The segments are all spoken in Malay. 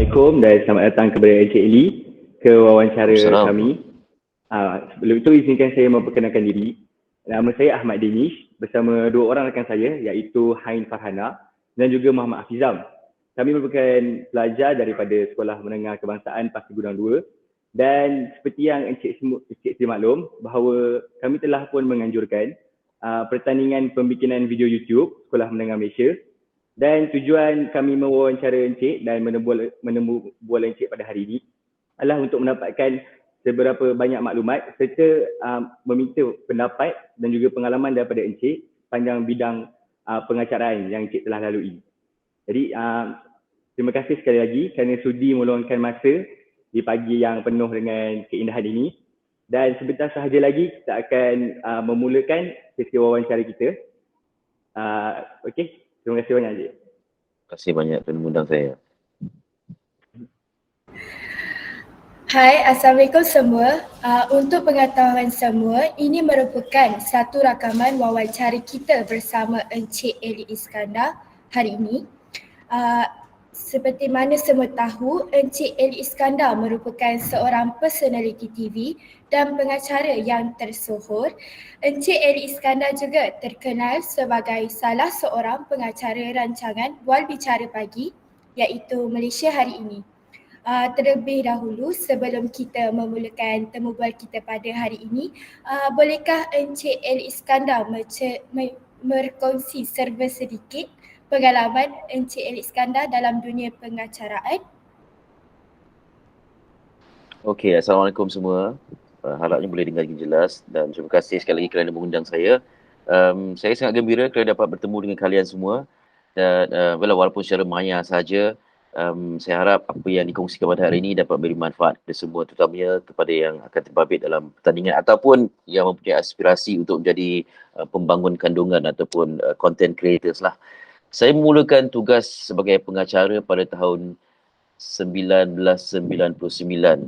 Assalamualaikum dan selamat datang kepada Encik Eli ke wawancara kami. Sebelum itu izinkan saya memperkenalkan diri. Nama saya Ahmad Danish bersama dua orang rakan saya iaitu Hain Farhana dan juga Muhammad Hafizam. Kami merupakan pelajar daripada Sekolah Menengah Kebangsaan Pasir Gudang 2 dan seperti yang Encik sedia maklum bahawa kami telah pun menganjurkan pertandingan pembikinan video YouTube Sekolah Menengah Malaysia. Dan tujuan kami mewawancara Encik dan menemu bola Encik pada hari ini adalah untuk mendapatkan seberapa banyak maklumat serta meminta pendapat dan juga pengalaman daripada Encik panjang bidang pengacaraan yang Encik telah lalui. Jadi terima kasih sekali lagi kerana sudi meluangkan masa di pagi yang penuh dengan keindahan ini. Dan sebentar sahaja lagi kita akan memulakan sesi wawancara kita. Okey. Terima kasih banyak, Encik. Terima kasih banyak kerana mengundang saya. Hai, Assalamualaikum semua. Untuk pengetahuan semua, ini merupakan satu rakaman wawancara kita bersama Encik Eli Iskandar hari ini. Seperti mana semua tahu, Encik Eli Iskandar merupakan seorang personaliti TV dan pengacara yang tersohor. Encik Eli Iskandar juga terkenal sebagai salah seorang pengacara rancangan Bual Bicara Pagi iaitu Malaysia Hari Ini. Terlebih dahulu sebelum kita memulakan temu bual kita pada hari ini, bolehkah Encik Eli Iskandar berkongsi serba sedikit pengalaman Encik Eli Iskandar dalam dunia pengacaraan? Okey, Assalamualaikum semua. Harapnya boleh dengar dengan jelas dan terima kasih sekali lagi kerana mengundang saya. Saya sangat gembira kerana dapat bertemu dengan kalian semua dan walaupun secara maya sahaja. Saya harap apa yang dikongsikan pada hari ini dapat beri manfaat kepada semua, terutamanya kepada yang akan terbabit dalam pertandingan ataupun yang mempunyai aspirasi untuk menjadi pembangun kandungan ataupun content creators lah. Saya memulakan tugas sebagai pengacara pada tahun 1999.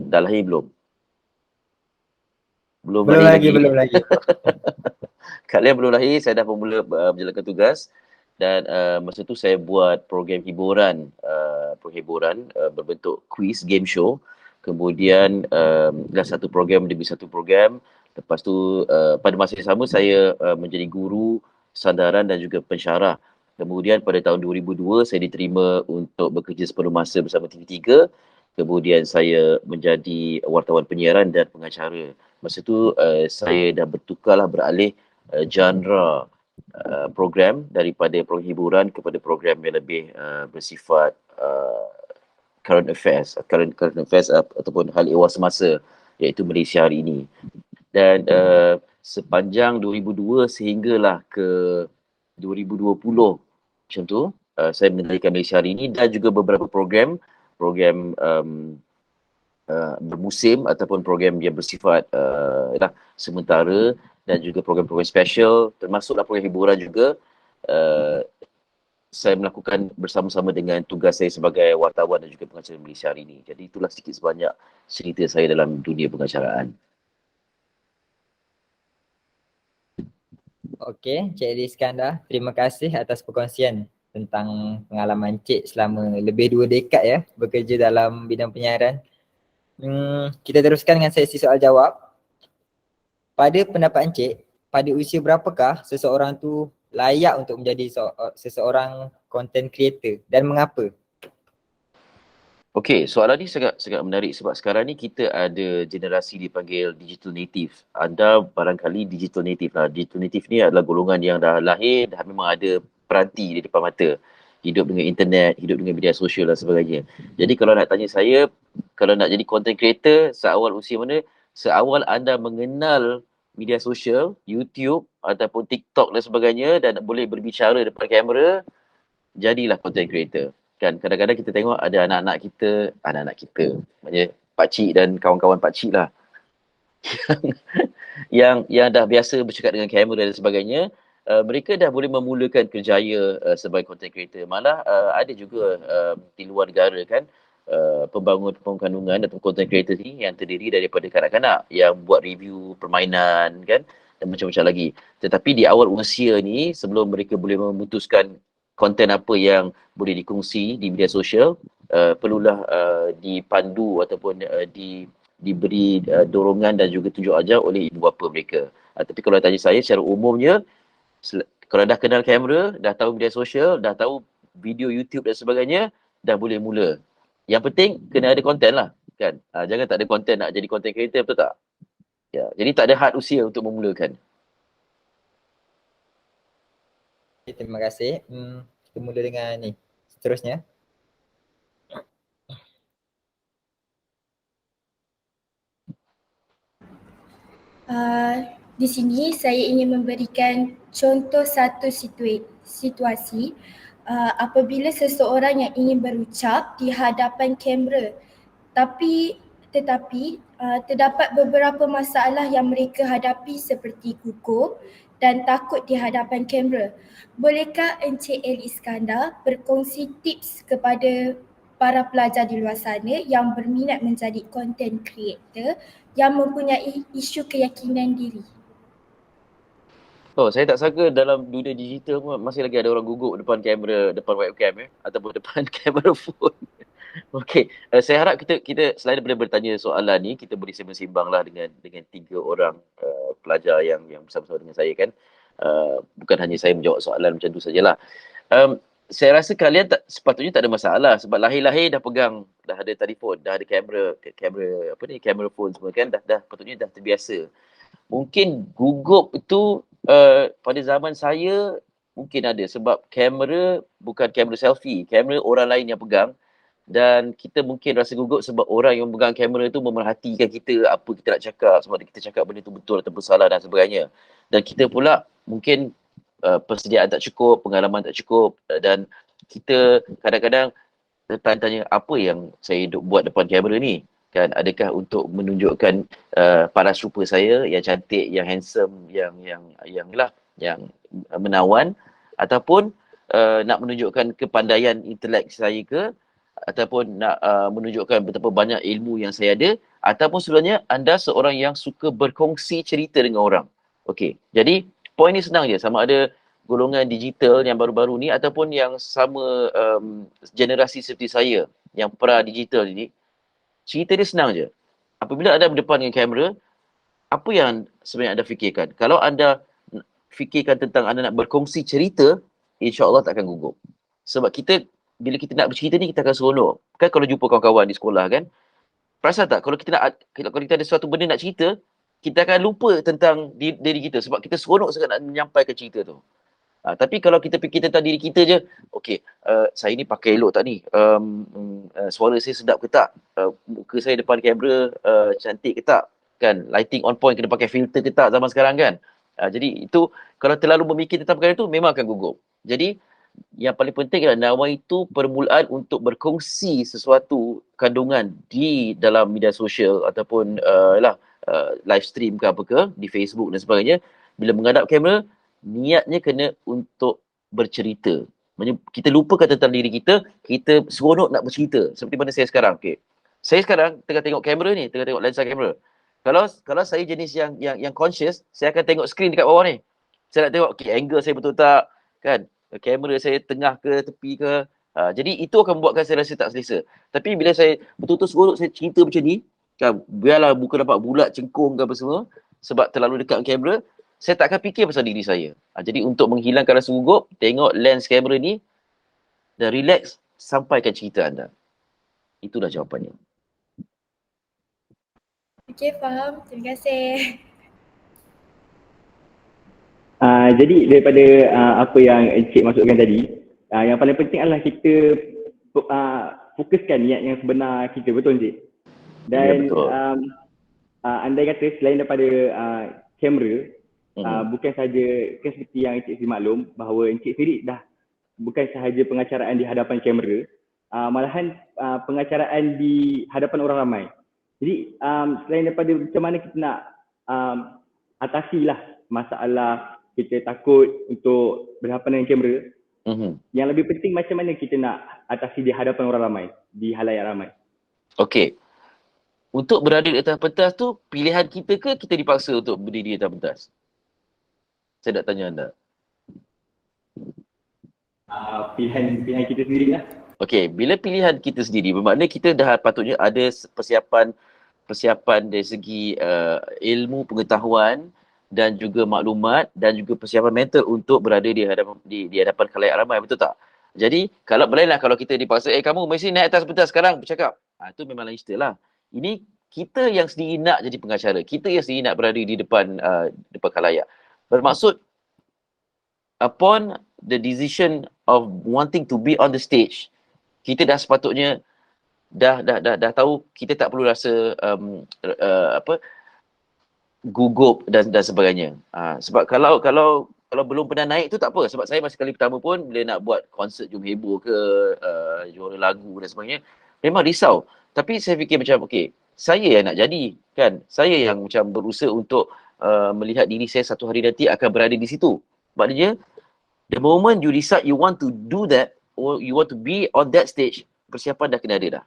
Dah lahir belum? Belum lagi. Kalian belum lahir, saya dah mula menjalankan tugas. Dan masa tu saya buat program hiburan berbentuk quiz, game show. Kemudian dah satu program demi satu program. Lepas tu pada masa yang sama saya menjadi guru sandaran dan juga pensyarah. Kemudian pada tahun 2002 saya diterima untuk bekerja sepenuh masa bersama TV3. Kemudian saya menjadi wartawan penyiaran dan pengacara. Masa tu saya dah beralih genre program daripada program hiburan kepada program yang lebih bersifat current affairs ataupun hal ehwal semasa iaitu Malaysia Hari Ini. Dan sepanjang 2002 sehinggalah ke 2020 macam tu saya mengendalikan Malaysia Hari Ini dan juga beberapa program bermusim ataupun program yang bersifat sementara dan juga program-program special termasuklah program hiburan juga. Saya melakukan bersama-sama dengan tugas saya sebagai wartawan dan juga pengacara Malaysia Hari Ini. Jadi itulah sedikit sebanyak cerita saya dalam dunia pengacaraan. Okey, Encik Eli Iskandar, terima kasih atas perkongsian tentang pengalaman Encik selama lebih 2 dekad ya bekerja dalam bidang penyiaran. Kita teruskan dengan sesi soal jawab. Pada pendapat Encik, pada usia berapakah seseorang tu layak untuk menjadi seseorang content creator dan mengapa? Okey, soalan ni sangat menarik sebab sekarang ni kita ada generasi dipanggil digital native. Anda barangkali digital native lah. Digital native ni adalah golongan yang dah lahir, dah memang ada peranti di depan mata. Hidup dengan internet, hidup dengan media sosial dan sebagainya. Jadi kalau nak tanya saya, kalau nak jadi content creator, seawal usia mana? Seawal anda mengenal media sosial, YouTube ataupun TikTok dan sebagainya dan boleh berbicara depan kamera, jadilah content creator. Kan kadang-kadang kita tengok ada anak-anak kita, maknanya pakcik dan kawan-kawan pakcik lah yang dah biasa bercakap dengan kamera dan sebagainya, mereka dah boleh memulakan kerjaya sebagai content creator. Malah ada juga di luar negara kan pembangun kandungan atau content creator ni yang terdiri daripada kanak-kanak yang buat review permainan kan dan macam-macam lagi. Tetapi di awal usia ni, sebelum mereka boleh memutuskan konten apa yang boleh dikongsi di media sosial, perlulah dipandu ataupun diberi dorongan dan juga tunjuk ajar oleh ibu bapa mereka. Tapi kalau tanya saya secara umumnya, kalau dah kenal kamera, dah tahu media sosial, dah tahu video YouTube dan sebagainya, dah boleh mula. Yang penting kena ada konten lah kan. Jangan tak ada konten nak jadi content creator, betul tak? Ya, jadi tak ada had usia untuk memulakan. Terima kasih. Kita mula dengan ni. Seterusnya. Di sini saya ingin memberikan contoh satu situasi apabila seseorang yang ingin berucap di hadapan kamera tetapi terdapat beberapa masalah yang mereka hadapi seperti gugup dan takut di hadapan kamera. Bolehkah Encik Eli Iskandar berkongsi tips kepada para pelajar di luar sana yang berminat menjadi content creator yang mempunyai isu keyakinan diri? Saya tak sangka dalam dunia digital pun masih lagi ada orang gugup depan kamera, depan webcam ataupun depan kamera phone. Okey, saya harap kita selain daripada bertanya soalan ni, kita beri sembang-sembang lah dengan 3 orang pelajar yang bersama-sama dengan saya kan. Bukan hanya saya menjawab soalan macam tu sajalah. Saya rasa kalian sepatutnya tak ada masalah sebab lahir-lahir dah pegang, dah ada telefon, dah ada kamera phone semua kan, dah patutnya dah terbiasa. Mungkin gugup itu pada zaman saya mungkin ada sebab kamera bukan kamera selfie, kamera orang lain yang pegang dan kita mungkin rasa gugup sebab orang yang pegang kamera tu memerhatikan kita, apa kita nak cakap, sebab kita cakap benda tu betul atau salah dan sebagainya. Dan kita pula mungkin persediaan tak cukup, pengalaman tak cukup dan kita kadang-kadang tanya apa yang saya duk buat depan kamera ni kan, adakah untuk menunjukkan paras rupa saya yang cantik, yang handsome, yang menawan ataupun nak menunjukkan kepandaian intelek saya ke, ataupun nak menunjukkan betapa banyak ilmu yang saya ada, ataupun sebenarnya anda seorang yang suka berkongsi cerita dengan orang. Okey, jadi poin ni senang je, sama ada golongan digital yang baru-baru ni ataupun yang sama generasi seperti saya yang pra-digital ni, cerita dia senang je. Apabila anda berdepan dengan kamera, apa yang sebenarnya anda fikirkan? Kalau anda fikirkan tentang anda nak berkongsi cerita, insya-Allah tak akan gugup. Sebab bila kita nak bercerita ni, kita akan seronok. Kan kalau jumpa kawan-kawan di sekolah kan, perasan tak kalau kita ada suatu benda nak cerita, kita akan lupa tentang diri kita sebab kita seronok sangat nak menyampaikan cerita tu. Tapi kalau kita fikir tentang diri kita je, okey, saya ni pakai elok tak ni? Suara saya sedap ke tak? Muka saya depan kamera cantik ke tak? Kan, lighting on point, kena pakai filter ke tak zaman sekarang kan? Jadi itu, kalau terlalu memikir tentang perkara itu, memang akan gugup. Jadi, yang paling penting adalah Nawa itu permulaan untuk berkongsi sesuatu kandungan di dalam media sosial ataupun live stream ke apa ke di Facebook dan sebagainya. Bila menghadap kamera, niatnya kena untuk bercerita. Maksudnya kita lupakan tentang diri kita, kita seronok nak bercerita. Seperti mana saya sekarang. Okay. Saya sekarang tengah tengok kamera ni, tengah tengok lensa kamera. Kalau saya jenis yang conscious, saya akan tengok skrin dekat bawah ni. Saya nak tengok angle saya betul tak, kan? Kamera saya tengah ke tepi ke. Jadi itu akan membuatkan saya rasa tak selesa. Tapi bila saya betul-betul seronok saya cerita macam ni, kan, biarlah muka nampak bulat, cengkung ke apa semua, sebab terlalu dekat kamera, saya tak akan fikir pasal diri saya. Jadi untuk menghilangkan rasa gugup, tengok lens kamera ni dan relax, sampaikan cerita anda. Itulah jawapannya. Okey, faham. Terima kasih. Jadi daripada apa yang Encik masukkan tadi, yang paling penting adalah kita fokuskan niat yang sebenar kita, betul Encik? Dan ya, betul. Andai kata selain daripada kamera, bukan sahaja, kan seperti yang Encik maklum bahawa Encik sendiri dah bukan sahaja pengacaraan di hadapan kamera, malahan pengacaraan di hadapan orang ramai. Jadi selain daripada macam mana kita nak atasilah masalah kita takut untuk berhadapan dengan kamera, yang lebih penting macam mana kita nak atasi di hadapan orang ramai, di halayak ramai. Okey. Untuk berada di atas pentas tu, pilihan kita ke kita dipaksa untuk berdiri di atas pentas? Saya nak tanya anda. Pilihan kita sendirilah. Okey, bila pilihan kita sendiri, bermakna kita dah patutnya ada persiapan dari segi ilmu, pengetahuan dan juga maklumat dan juga persiapan mental untuk berada di hadapan khalayak ramai, betul tak? Jadi, kalau bolehlah kalau kita dipaksa, kamu mesti naik atas pentas sekarang bercakap. Itu memang lain cerita lah. Ini kita yang sendiri nak jadi pengacara. Kita yang sendiri nak berada di depan khalayak. Bermaksud, upon the decision of wanting to be on the stage, kita dah sepatutnya dah tahu kita tak perlu rasa gugup dan sebagainya. Sebab kalau belum pernah naik tu tak apa. Sebab saya masa kali pertama pun bila nak buat konsert Jom Heboh ke juara lagu dan sebagainya, memang risau. Tapi saya fikir macam saya yang nak jadi kan. Saya yang macam berusaha untuk melihat diri saya satu hari nanti akan berada di situ. Maknanya the moment you decide you want to do that or you want to be on that stage, persiapan dah kena ada dah.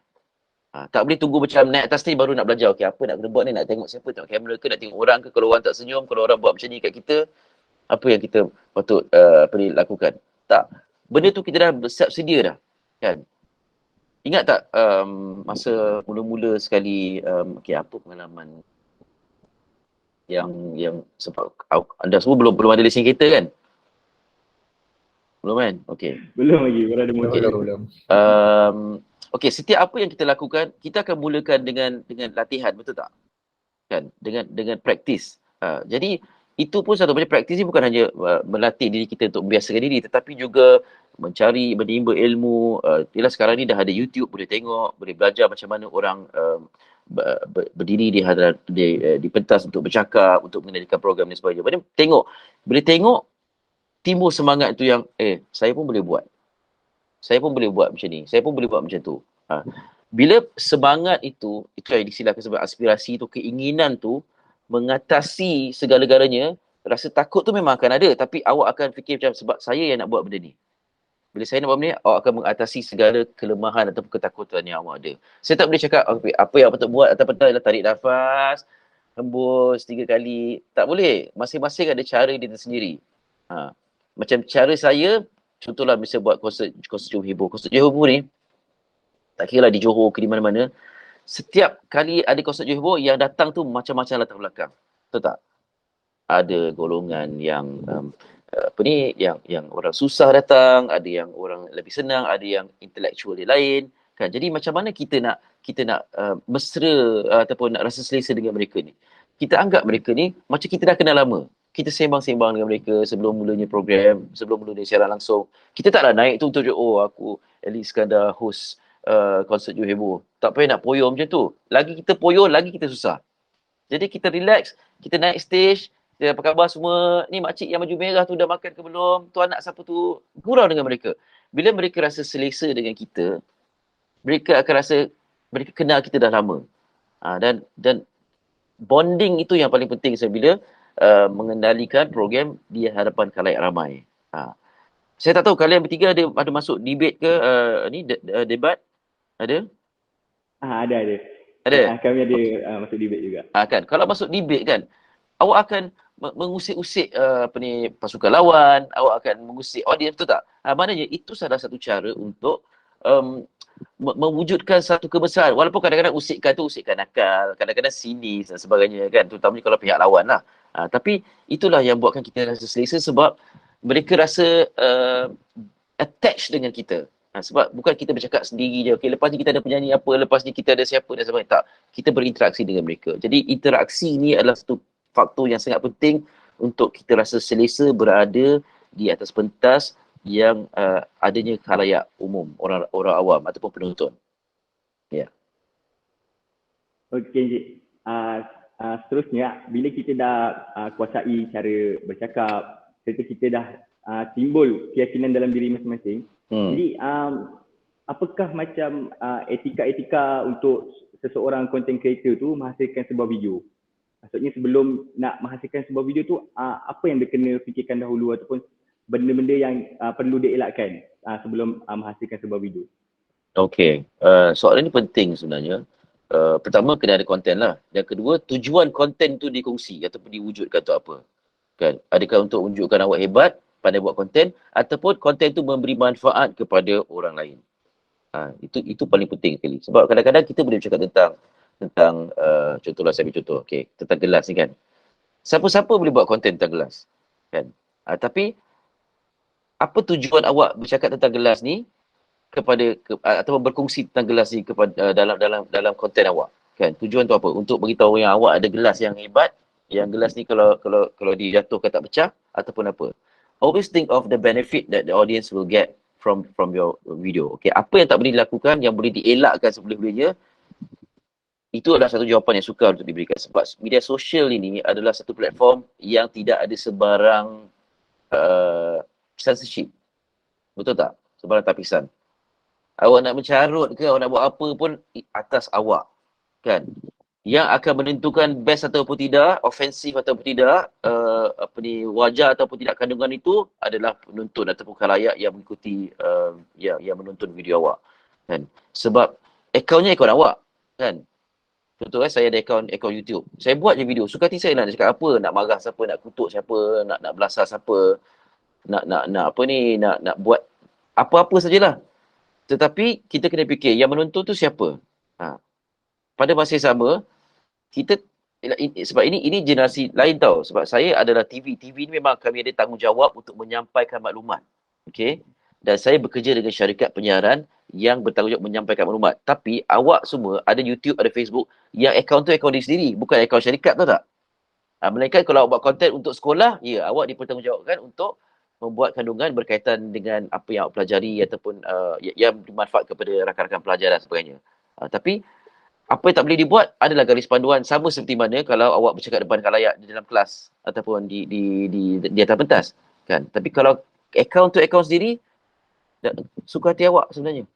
Tak boleh tunggu macam naik atas stage baru nak belajar. Apa nak kena buat ni? Nak tengok siapa? Tengok kamera ke? Nak tengok orang ke? Kalau orang tak senyum, kalau orang buat macam ni kat kita, apa yang kita patut lakukan? Tak. Benda tu kita dah bersiap sedia dah. Kan? Ingat tak masa mula-mula sekali, apa pengalaman yang sebab anda semua belum ada lesen kereta kan? Belum kan? Okey. Belum lagi, baru ada motor. Belum. Okey, setiap apa yang kita lakukan, kita akan mulakan dengan latihan, betul tak? Kan? Dengan praktis. Jadi itu pun satu macam praktis ni bukan hanya melatih diri kita untuk membiasakan diri, tetapi juga mencari, menimba ilmu. Yelah sekarang ni dah ada YouTube, boleh tengok, boleh belajar macam mana orang berdiri di pentas untuk bercakap, untuk mengendalikan program dan sebagainya. Boleh tengok timbul semangat tu yang saya pun boleh buat. Saya pun boleh buat macam ni. Saya pun boleh buat macam tu. Bila semangat itu yang disilahkan sebagai aspirasi tu, keinginan tu mengatasi segala-galanya, rasa takut tu memang akan ada. Tapi awak akan fikir macam sebab saya yang nak buat benda ni. Bila saya nak buat benda ni, awak akan mengatasi segala kelemahan ataupun ketakutan yang awak ada. Saya tak boleh cakap apa yang patut buat atas pentas adalah tarik nafas, hembus 3 kali. Tak boleh. Masing-masing ada cara dia sendiri. Macam cara saya, contohlah bisa buat konsert Jom Heboh. Konsert Jom Heboh ni, tak kira lah di Johor ke di mana-mana, setiap kali ada konsert Jom Heboh, yang datang tu macam-macam latar belakang. Betul tak? Ada golongan yang yang orang susah datang, ada yang orang lebih senang, ada yang intelektual dia lain. Kan? Jadi macam mana kita nak mesra ataupun nak rasa selesa dengan mereka ni? Kita anggap mereka ni macam kita dah kenal lama. Kita sembang-sembang dengan mereka sebelum mulanya program, sebelum mulanya siaran langsung. Kita taklah naik tu untuk aku Eli Iskandar host konsert Jom Heboh. Tak payah nak poyo macam tu. Lagi kita poyo, lagi kita susah. Jadi kita relax, kita naik stage, dia apa khabar semua, ni makcik yang baju merah tu dah makan ke belum, tu anak siapa tu, gurau dengan mereka. Bila mereka rasa selesa dengan kita, mereka akan rasa, mereka kenal kita dah lama. Dan bonding itu yang paling penting bila mengendalikan program di hadapan khalayak ramai. Saya tak tahu kalian bertiga ada masuk debate ke debat? Ada? Ada. Ada? Kami ada masuk debate juga. Kan, kalau masuk debate kan, awak akan mengusik-usik pasukan lawan, awak akan mengusik audiens, betul tak? Maknanya itu salah satu cara untuk mewujudkan satu kebesaran. Walaupun kadang-kadang usikan nakal, kadang-kadang sinis dan sebagainya kan, terutamanya kalau pihak lawan lah. Tapi itulah yang buatkan kita rasa selesa sebab mereka rasa attached dengan kita. Sebab bukan kita bercakap sendiri je, lepas ni kita ada penyanyi apa, lepas ni kita ada siapa dan sebagainya. Tak, kita berinteraksi dengan mereka. Jadi interaksi ni adalah satu faktor yang sangat penting untuk kita rasa selesa berada di atas pentas yang adanya khalayak umum, orang awam ataupun penonton. Ya. Okey, Encik. Seterusnya, bila kita dah kuasai cara bercakap, serta kita dah timbul keyakinan dalam diri masing-masing, jadi apakah macam etika-etika untuk seseorang content creator tu menghasilkan sebuah video? Maksudnya sebelum nak menghasilkan sebuah video tu, apa yang dia kena fikirkan dahulu ataupun benda-benda yang perlu dia elakkan sebelum menghasilkan sebuah video? Okey, soalan ni penting sebenarnya. Pertama, kena ada konten lah. Yang kedua, tujuan konten tu dikongsi ataupun diwujudkan untuk apa? Kan? Adakah untuk menunjukkan awak hebat, pandai buat konten, ataupun konten tu memberi manfaat kepada orang lain? Itu paling penting sekali. Sebab kadang-kadang kita boleh cakap tentang contohlah saya ambil contoh, tentang gelas ni kan. Siapa-siapa boleh buat konten tentang gelas, kan? Tapi apa tujuan awak bercakap tentang gelas ni atau berkongsi tentang gelas ni kepada dalam konten awak, kan? Tujuan tu apa? Untuk beritahu yang awak ada gelas yang hebat, yang gelas ni kalau dijatuhkan tak pecah ataupun apa. Always think of the benefit that the audience will get from your video. Apa yang tak boleh dilakukan, yang boleh dielakkan seboleh-bolehnya, itu adalah satu jawapan yang sukar untuk diberikan. Sebab media sosial ini adalah satu platform yang tidak ada sebarang censorship. Betul tak? Sebarang tapisan. Awak nak mencarut ke, awak nak buat apa pun atas awak, kan? Yang akan menentukan best ataupun tidak, ofensif ataupun tidak, wajar ataupun tidak kandungan itu adalah penonton ataupun khalayak yang mengikuti, yang menonton video awak, kan? Sebab akaunnya akaun awak, kan? Contoh saya ada akaun YouTube. Saya buat je video. Suka hati saya nak cakap apa, nak marah siapa, nak kutuk siapa, nak belasah siapa, nak buat apa-apa sajalah. Tetapi kita kena fikir yang menonton tu siapa. Pada masa yang sama, sebab ini generasi lain tau. Sebab saya adalah TV ni memang kami ada tanggungjawab untuk menyampaikan maklumat. Dan saya bekerja dengan syarikat penyiaran yang bertanggungjawab menyampaikan maklumat. Tapi awak semua ada YouTube, ada Facebook, yang akaun tu akaun diri sendiri, bukan akaun syarikat, tahu tak? Melainkan kalau awak buat konten untuk sekolah, ya, awak dipertanggungjawabkan untuk membuat kandungan berkaitan dengan apa yang awak pelajari ataupun yang bermanfaat kepada rakan-rakan pelajar dan sebagainya. Tapi apa yang tak boleh dibuat adalah garis panduan, sama seperti mana kalau awak bercakap depan khalayak di dalam kelas ataupun di atas pentas, kan? Tapi kalau akaun tu akaun sendiri, suka hati awak sebenarnya,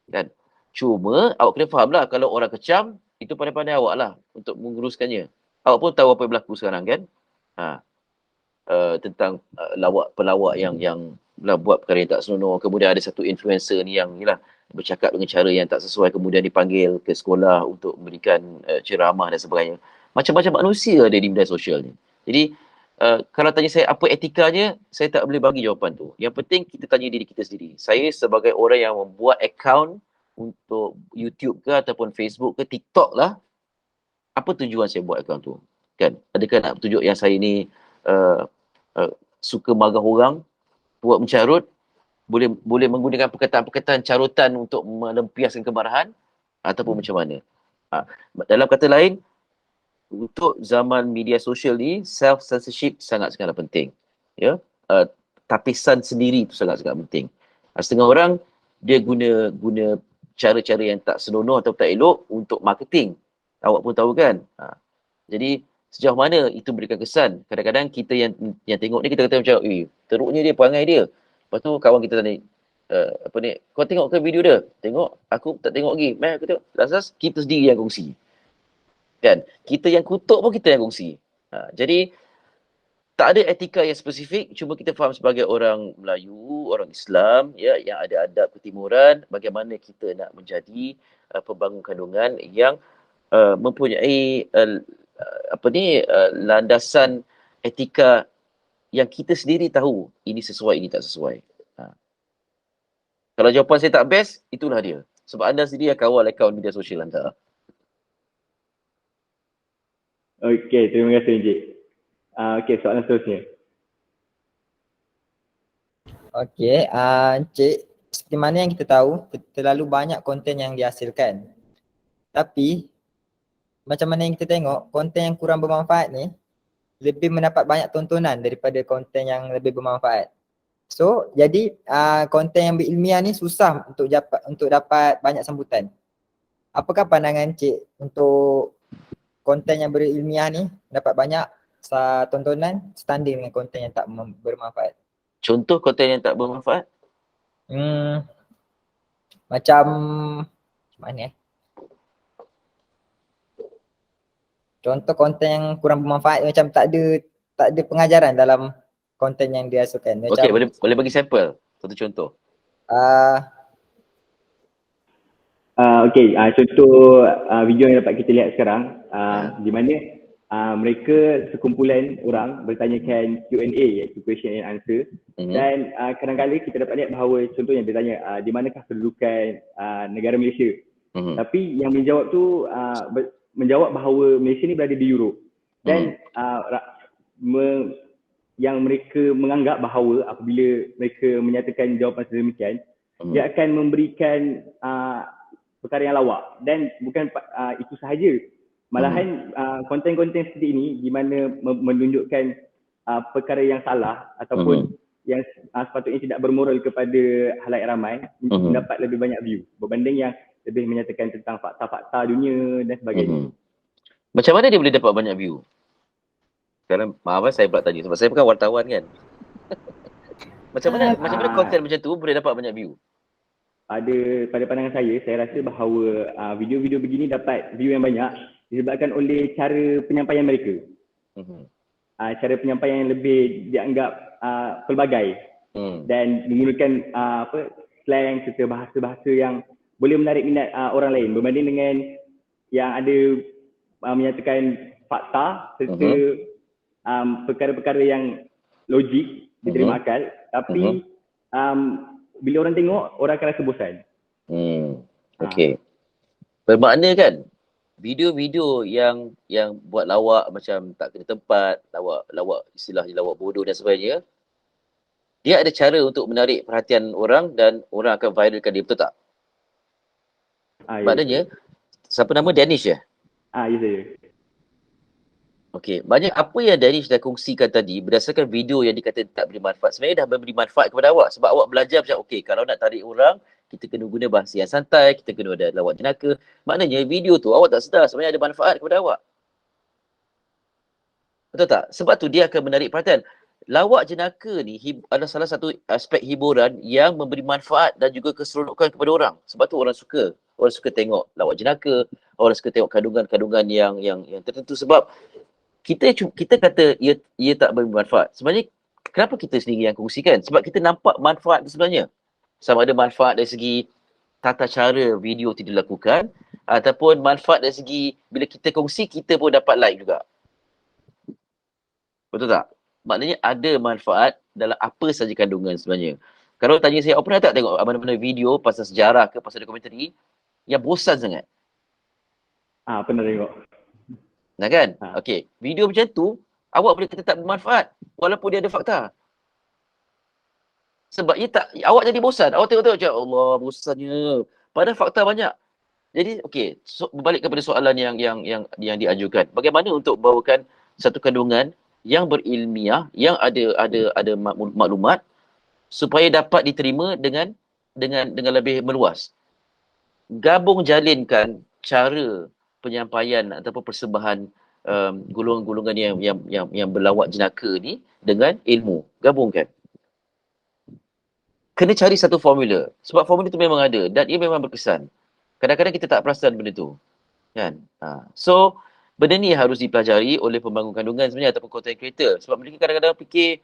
kan? Cuma awak kena faham lah, kalau orang kecam, itu pandai-pandai awak lah untuk menguruskannya. Awak pun tahu apa yang berlaku sekarang, kan? Tentang pelawak yang buat perkara yang tak senonoh. Kemudian ada satu influencer ni yang bercakap dengan cara yang tak sesuai, kemudian dipanggil ke sekolah untuk memberikan ceramah dan sebagainya. Macam-macam manusia ada di media sosial ni. Jadi kalau tanya saya apa etikanya, saya tak boleh bagi jawapan tu. Yang penting kita tanya diri kita sendiri. Saya sebagai orang yang membuat akaun untuk YouTube ke ataupun Facebook ke TikTok lah, apa tujuan saya buat akaun tu, kan? Adakah nak tunjuk yang saya ni suka marah orang, buat mencarut, boleh menggunakan perkataan-perkataan carutan untuk melampiaskan kemarahan, ataupun macam mana? Dalam kata lain, untuk zaman media sosial ni, self-censorship sangat-sangat penting. Ya, tapisan sendiri itu sangat-sangat penting. Setengah orang dia guna cara-cara yang tak senonoh atau tak elok untuk marketing. Awak pun tahu, kan? Jadi sejauh mana itu berikan kesan. Kadang-kadang kita yang tengok ni, kita kata macam, teruknya dia, perangai dia. Lepas tu kawan kita tanya, kau tengok ke video dia? Tengok, aku tak tengok lagi. Aku tengok, asas kita sendiri yang kongsi, kan? Kita yang kutuk pun kita yang kongsi. Jadi tak ada etika yang spesifik, cuma kita faham sebagai orang Melayu, orang Islam, ya, yang ada adab ketimuran, bagaimana kita nak menjadi pembangun kandungan yang mempunyai landasan etika yang kita sendiri tahu ini sesuai, ini tak sesuai. Kalau jawapan saya tak best, itulah dia. Sebab anda sendiri yang kawal akaun media sosial anda. Okey, terima kasih Encik. Okey, soalan seterusnya. Okey, Encik, seperti mana yang kita tahu, terlalu banyak konten yang dihasilkan. Tapi macam mana yang kita tengok, konten yang kurang bermanfaat ni lebih mendapat banyak tontonan daripada konten yang lebih bermanfaat. So, jadi konten yang berilmiah ni susah untuk dapat banyak sambutan. Apakah pandangan Encik untuk konten yang berilmiah ni dapat banyak tontonan setanding dengan konten yang tak bermanfaat? Contoh konten yang tak bermanfaat? Macam mana? Contoh konten yang kurang bermanfaat, macam tak ada pengajaran dalam konten yang dihasilkan. Okey, boleh bagi sampel satu contoh. Okey, contoh video yang dapat kita lihat sekarang, di mana mereka sekumpulan orang bertanyakan Q&A, iaitu question and answer. Dan kadang-kadang kita dapat lihat bahawa contohnya dia tanya di manakah kedudukan negara Malaysia. Tapi yang menjawab tu menjawab bahawa Malaysia ni berada di Europe. Dan yang mereka menganggap bahawa apabila mereka menyatakan jawapan sedemikian, dia akan memberikan perkara yang lawak. Dan bukan itu sahaja, malahan konten-konten seperti ini di mana menunjukkan perkara yang salah ataupun yang sepatutnya tidak bermoral kepada halayak ramai mendapat lebih banyak view berbanding yang lebih menyatakan tentang fakta-fakta dunia dan sebagainya. Macam mana dia boleh dapat banyak view? Sekarang maaf saya pula tanya sebab saya bukan wartawan kan. Macam mana konten macam tu boleh dapat banyak view? Pada pandangan saya rasa bahawa video-video begini dapat view yang banyak disebabkan oleh cara penyampaian mereka. Cara penyampaian yang lebih dianggap pelbagai dan menggunakan slang serta bahasa-bahasa yang boleh menarik minat orang lain berbanding dengan yang ada menyatakan fakta serta perkara-perkara yang logik diterima akal, tapi bila orang tengok, orang akan rasa bosan. Okey. Bermakna kan video-video yang buat lawak macam tak kena tempat, lawak istilahnya lawak bodoh dan sebagainya, dia ada cara untuk menarik perhatian orang dan orang akan viralkan dia, betul tak? Maknanya siapa nama Danish ya? Ya saya. Okey, banyak apa yang Danish dah kongsikan tadi berdasarkan video yang dikata tak beri manfaat. Sebenarnya dah memberi manfaat kepada awak sebab awak belajar macam okey, kalau nak tarik orang, kita kena guna bahasa yang santai, kita kena ada lawak jenaka. Maknanya video tu awak tak sedar sebenarnya ada manfaat kepada awak. Betul tak? Sebab tu dia akan menarik perhatian. Lawak jenaka ni adalah salah satu aspek hiburan yang memberi manfaat dan juga keseronokan kepada orang. Sebab tu orang suka tengok lawak jenaka, orang suka tengok kandungan-kandungan yang tertentu sebab kita kata ia tak bermanfaat. Sebenarnya kenapa kita sendiri yang kongsikan? Sebab kita nampak manfaat sebenarnya. Sama ada manfaat dari segi tata cara video itu dilakukan ataupun manfaat dari segi bila kita kongsi kita pun dapat like juga. Betul tak? Maknanya ada manfaat dalam apa saja kandungan sebenarnya. Kalau tanya saya, pernah tak tengok mana-mana video pasal sejarah ke pasal dokumentari yang bosan sangat? Pernah tengok. Nah kan? Okey, video macam tu awak boleh kata tak bermanfaat walaupun dia ada fakta. Sebab awak jadi bosan. Awak tengok-tengok macam Allah bosannya. Padahal fakta banyak. Jadi okey, berbalik kepada soalan yang diajukan. Bagaimana untuk bawakan satu kandungan yang berilmiah, yang ada maklumat supaya dapat diterima dengan lebih meluas. Gabung jalinkan cara penyampaian ataupun persembahan golongan-golongan yang berlawak jenaka ni dengan ilmu. Gabungkan. Kena cari satu formula. Sebab formula tu memang ada dan ia memang berkesan. Kadang-kadang kita tak perasan benda tu. Kan? So, benda ni harus dipelajari oleh pembangun kandungan sebenarnya ataupun content creator. Sebab mereka kadang-kadang fikir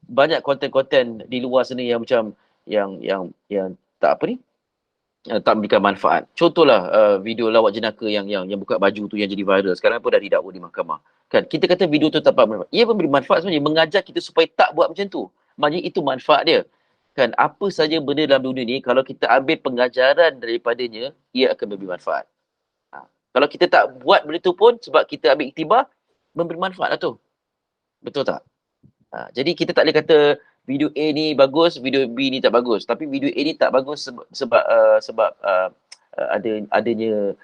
banyak konten-konten di luar sana yang macam yang tak tak memberikan manfaat. Contohlah video lawak jenaka yang buka baju tu yang jadi viral. Sekarang pun dah didakwa di mahkamah. Kan? Kita kata video tu tak bermanfaat. Ia memberi manfaat sebenarnya, mengajar kita supaya tak buat macam tu. Maknanya itu manfaat dia. Kan? Apa saja benda dalam dunia ni, kalau kita ambil pengajaran daripadanya, ia akan memberi manfaat. Kalau kita tak buat benda tu pun sebab kita ambil iktibar, memberi manfaat lah tu. Betul tak? Jadi kita tak boleh kata video A ni bagus, video B ni tak bagus. Tapi video A ni tak bagus sebab adanya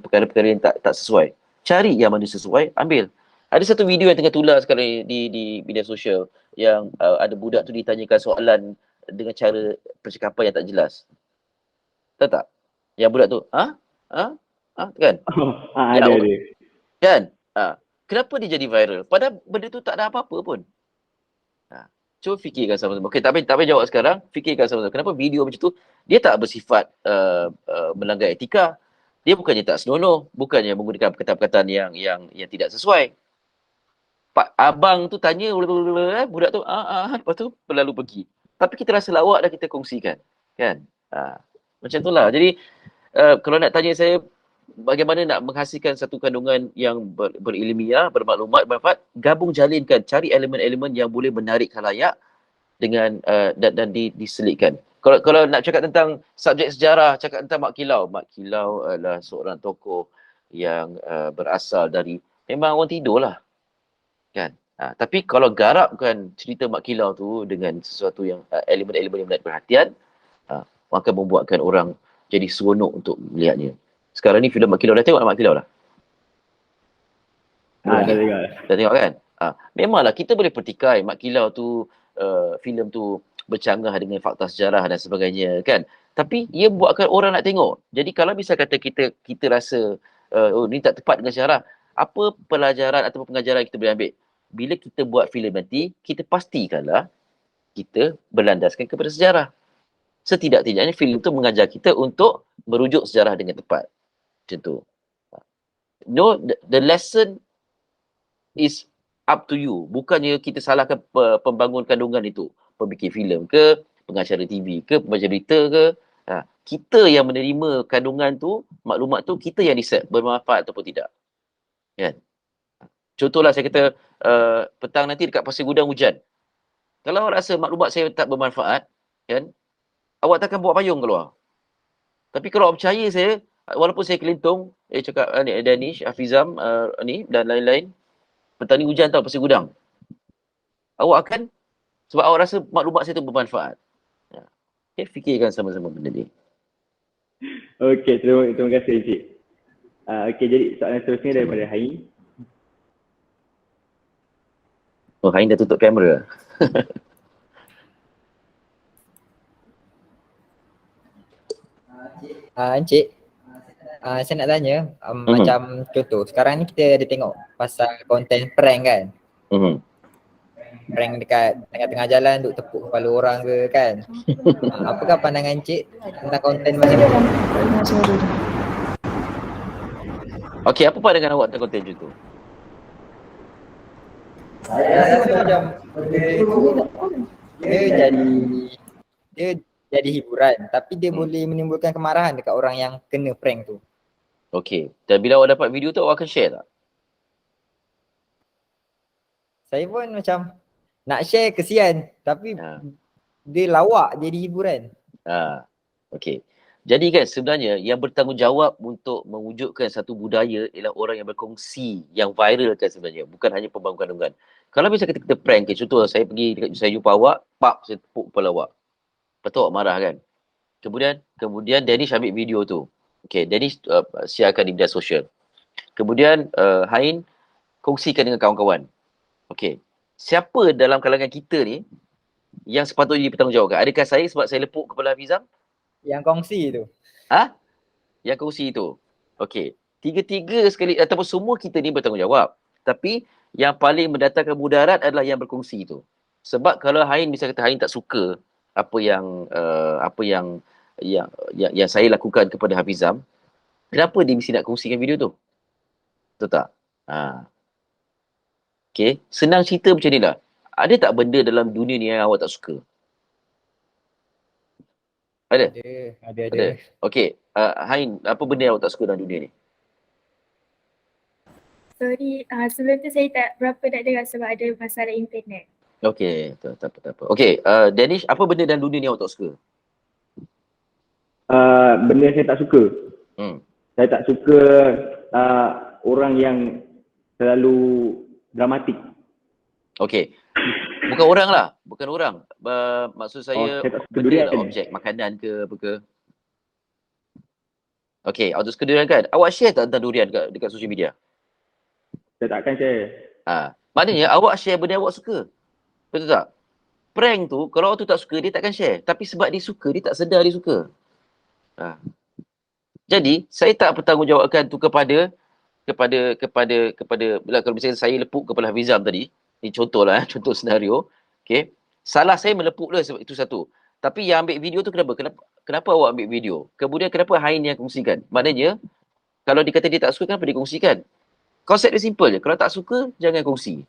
perkara-perkara yang tak sesuai. Cari yang mana sesuai, ambil. Ada satu video yang tengah tular sekarang di media sosial yang ada budak tu ditanyakan soalan dengan cara percakapan yang tak jelas. Tahu tak? Yang budak tu, kan? Ada. Kan? Kenapa dia jadi viral? Padahal benda tu tak ada apa-apa pun. Cuba fikirkan sama-sama. Okay, tak payah jawab sekarang. Fikirkan sama-sama. Kenapa video macam tu, dia tak bersifat melanggar etika. Dia bukannya tak senonoh. Bukannya menggunakan perkataan-perkataan yang tidak sesuai. Pak abang tu tanya, budak tu, lepas tu berlalu pergi. Tapi kita rasa lawak dah kita kongsikan. Kan? Macam itulah. Jadi, kalau nak tanya saya, bagaimana nak menghasilkan satu kandungan yang berilmiah, bermaklumat, bermanfaat, gabung jalinkan, cari elemen-elemen yang boleh menarik khalayak dengan dan diselitkan. Kalau nak cakap tentang subjek sejarah, cakap tentang Mak Kilau. Mak Kilau adalah seorang tokoh yang berasal dari, memang orang tidur lah. Kan? Tapi kalau garapkan cerita Mak Kilau tu dengan sesuatu yang elemen-elemen yang menarik perhatian, akan membuatkan orang jadi seronok untuk melihatnya. Sekarang ni filem Mak Kilau, dah tengok Mak Kilau dah? Dah tengok. Dah tengok kan? Memanglah kita boleh pertikai Mak Kilau tu, filem tu bercanggah dengan fakta sejarah dan sebagainya kan. Tapi ia buatkan orang nak tengok. Jadi kalau bisa kata kita rasa oh ni tak tepat dengan sejarah, apa pelajaran atau pengajaran kita boleh ambil? Bila kita buat filem nanti, kita pastikanlah kita berlandaskan kepada sejarah. Setidak-tidaknya filem tu mengajar kita untuk merujuk sejarah dengan tepat. Macam tu. No, the lesson is up to you. Bukannya kita salahkan pembangun kandungan itu. Pembikin filem ke, pengacara TV ke, pembaca berita ke. Kita yang menerima kandungan tu, maklumat tu, kita yang decide bermanfaat ataupun tidak. Kan? Contohlah saya kata, petang nanti dekat Pasir Gudang hujan. Kalau awak rasa maklumat saya tak bermanfaat, kan, awak takkan bawa payung keluar. Tapi kalau awak percaya saya, walaupun saya kelintung, cakap Danish, Hafizam, ni dan lain-lain, petang ni hujan tau Pasir Gudang. Awak akan, sebab awak rasa maklumat saya tu bermanfaat. Okay, fikirkan sama-sama benda ni. Okey, terima kasih Encik. Okey, jadi soalan seterusnya daripada Hain. Oh, Hain dah tutup kamera. Encik, saya nak tanya, macam contoh, sekarang ni kita ada tengok pasal konten prank kan? Prank dekat tengah jalan duk tepuk kepala orang ke kan? Apakah pandangan Encik tentang konten macam tu? Okey, apa pandangan awak tentang konten macam tu? Saya rasa macam dia jadi hiburan, tapi dia boleh menimbulkan kemarahan dekat orang yang kena prank tu. Okey, dan bila awak dapat video tu, awak akan share tak? Saya pun macam nak share kesian, tapi dia lawak jadi hiburan. Okey. Jadi kan sebenarnya yang bertanggungjawab untuk mewujudkan satu budaya ialah orang yang berkongsi, yang viral kan sebenarnya. Bukan hanya pembangun kandungan. Kalau misalnya kita prank, contoh saya pergi, saya jumpa awak, saya tepuk kepala awak. Lepas tu awak marah kan. Kemudian Danish ambil video tu. Okey, Danish siarkan di media sosial. Kemudian Hain kongsikan dengan kawan-kawan. Okey. Siapa dalam kalangan kita ni yang sepatutnya dipertanggungjawabkan? Adakah saya sebab saya lepuk kepala Hafizam? Yang kongsi tu. Yang kongsi tu. Okey. Tiga-tiga sekali ataupun semua kita ni bertanggungjawab. Tapi yang paling mendatangkan mudarat adalah yang berkongsi tu. Sebab kalau Hain misalnya kata Hain tak suka apa yang saya lakukan kepada Hafizam, kenapa dia mesti nak kongsikan video tu? Betul tak? Okey, senang cerita macam ni lah. Ada tak benda dalam dunia ni yang awak tak suka? Ada? Ada. Okey, Hain, apa benda yang awak tak suka dalam dunia ni? Sorry, sebelum tu saya tak berapa nak dengar sebab ada masalah internet. Okey, tak apa. Okey, Danish, apa benda dalam dunia ni awak tak suka? Benda yang saya tak suka. Saya tak suka orang yang terlalu dramatik. Okey. Bukan orang lah. Maksud saya benda lah, objek, makanan ke apa ke. Okey, awak suka durian kan? Awak share tak tentang durian dekat social media? Saya takkan share. Maknanya awak share benda awak suka. Betul tak? Prank tu, kalau awak tu tak suka, dia takkan share. Tapi sebab dia suka, dia tak sedar dia suka. Jadi, saya tak bertanggungjawabkan tu kepada kalau misalnya saya lepuk kepala Hafizam tadi, ni contohlah, contoh senario. Okay. Salah saya melepuk dia sebab itu satu. Tapi yang ambil video tu kenapa awak ambil video? Kemudian kenapa Hain yang kongsikan? Maknanya, kalau dia kata dia tak suka, kenapa dia kongsikan? Konsep dia simple je. Kalau tak suka, jangan kongsi.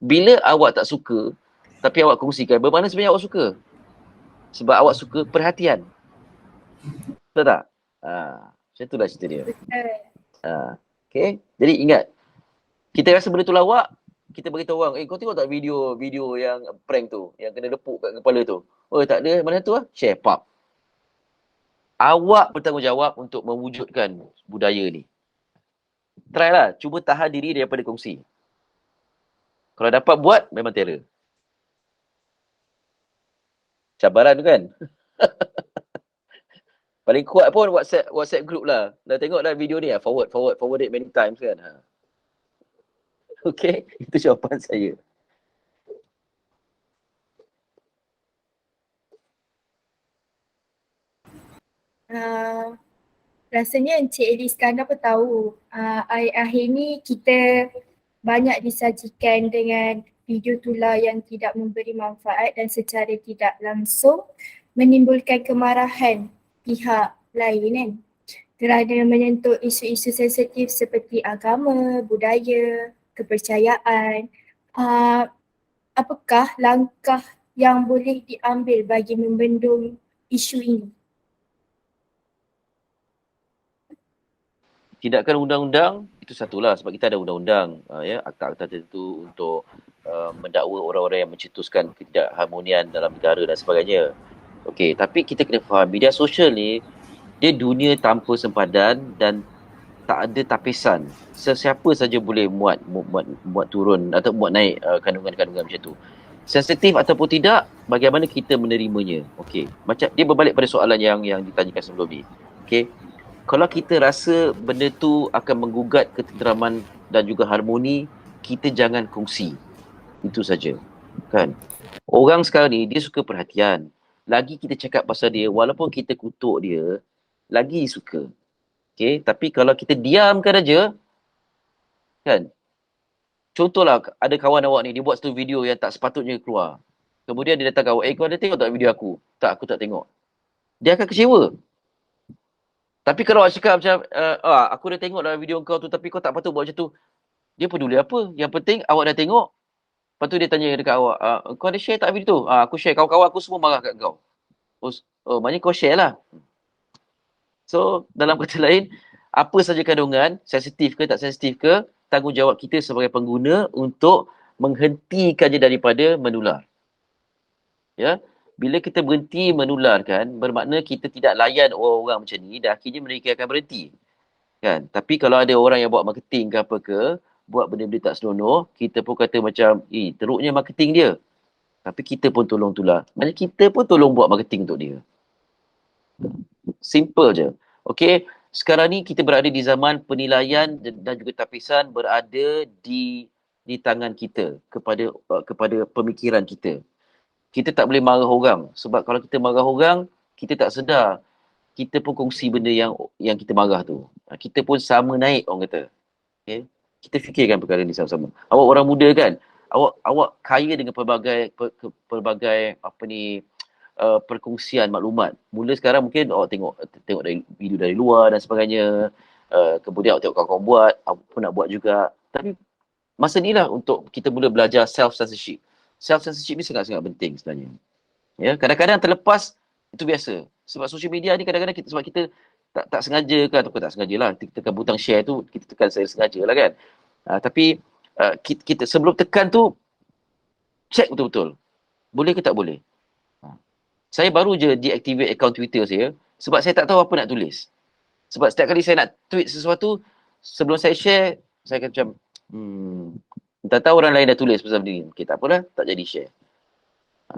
Bila awak tak suka, tapi awak kongsikan, bermakna sebenarnya awak suka. Sebab awak suka perhatian. Betul tak? Macam Macam itulah cerita dia. Betul. Okay. Jadi ingat, kita rasa benda tu lawak, kita beritahu orang, kau tengok tak video yang prank tu, yang kena lepuk kat kepala tu? Oh tak ada, mana tu share, pap. Awak bertanggungjawab untuk mewujudkan budaya ni. Try lah, cuba tahan diri daripada kongsi. Kalau dapat buat, memang terror. Cabaran tu kan? Paling kuat pun WhatsApp group lah. Dah tengok dah video ni, forward it many times kan. Okay, itu jawapan saya. Rasanya Encik Eli Iskandar pun tahu akhir ni kita banyak disajikan dengan video tular yang tidak memberi manfaat dan secara tidak langsung menimbulkan kemarahan pihak lain kan, kerana menyentuh isu-isu sensitif seperti agama, budaya, kepercayaan. Apakah langkah yang boleh diambil bagi membendung isu ini? Tindakan undang-undang itu satulah, sebab kita ada undang-undang, akta-akta tertentu untuk mendakwa orang-orang yang mencetuskan ketidakharmonian dalam negara dan sebagainya. Okey, tapi kita kena faham media sosial ni dia dunia tanpa sempadan dan tak ada tapisan. Sesiapa saja boleh muat turun atau muat naik kandungan-kandungan macam tu. Sensitif ataupun tidak, bagaimana kita menerimanya. Okey, macam dia berbalik pada soalan yang ditanyakan sebelum ni. Okey. Kalau kita rasa benda tu akan menggugat ketenteraman dan juga harmoni, kita jangan kongsi. Itu saja. Kan? Orang sekarang ni, dia suka perhatian. Lagi kita cakap pasal dia, walaupun kita kutuk dia, lagi suka. Okay? Tapi kalau kita diamkan aja, kan? Contohlah, ada kawan awak ni, dia buat satu video yang tak sepatutnya keluar. Kemudian dia datang ke awak, kau ada tengok tak video aku? Tak, aku tak tengok. Dia akan kecewa. Tapi kalau awak cakap macam, aku dah tengok dalam video kau tu tapi kau tak patut buat macam tu. Dia peduli apa? Yang penting awak dah tengok. Lepas tu dia tanya dekat awak, kau ada share tak video tu? Aku share. Kawan-kawan aku semua marah kat kau. Maknanya kau share lah. So, dalam kata lain, apa saja kandungan, sensitif ke tak sensitif ke, tanggungjawab kita sebagai pengguna untuk menghentikannya daripada menular. Ya. Bila kita berhenti menularkan, bermakna kita tidak layan orang-orang macam ni dan akhirnya mereka akan berhenti. Kan? Tapi kalau ada orang yang buat marketing ke apa ke, buat benda-benda tak senonoh, kita pun kata macam, teruknya marketing dia. Tapi kita pun tolong tular. Maksudnya kita pun tolong buat marketing untuk dia. Simple je. Okay, sekarang ni kita berada di zaman penilaian dan juga tapisan berada di tangan kita kepada pemikiran kita. Kita tak boleh marah orang. Sebab kalau kita marah orang, kita tak sedar. Kita pun kongsi benda yang kita marah tu. Kita pun sama naik, orang kata. Okay? Kita fikirkan perkara ni sama-sama. Awak orang muda kan? Awak kaya dengan pelbagai perkongsian maklumat. Mula sekarang mungkin awak tengok dari video dari luar dan sebagainya. Kemudian awak tengok kawan-kawan buat. Awak pun nak buat juga. Tapi masa ni lah untuk kita mula belajar self-censorship. Self-censorship ni sangat-sangat penting sebenarnya. Ya, kadang-kadang terlepas, itu biasa. Sebab social media ni kadang-kadang sebab kita tak sengaja ke ataupun tak sengaja lah. Kita tekan butang share tu, kita tekan saya sengaja lah kan. Tapi kita sebelum tekan tu, check betul-betul. Boleh ke tak boleh? Saya baru je deactivate account Twitter saya sebab saya tak tahu apa nak tulis. Sebab setiap kali saya nak tweet sesuatu, sebelum saya share, saya akan macam, tak tahu orang lain dah tulis pasal benda ni. Okay, tak apalah, tak jadi share.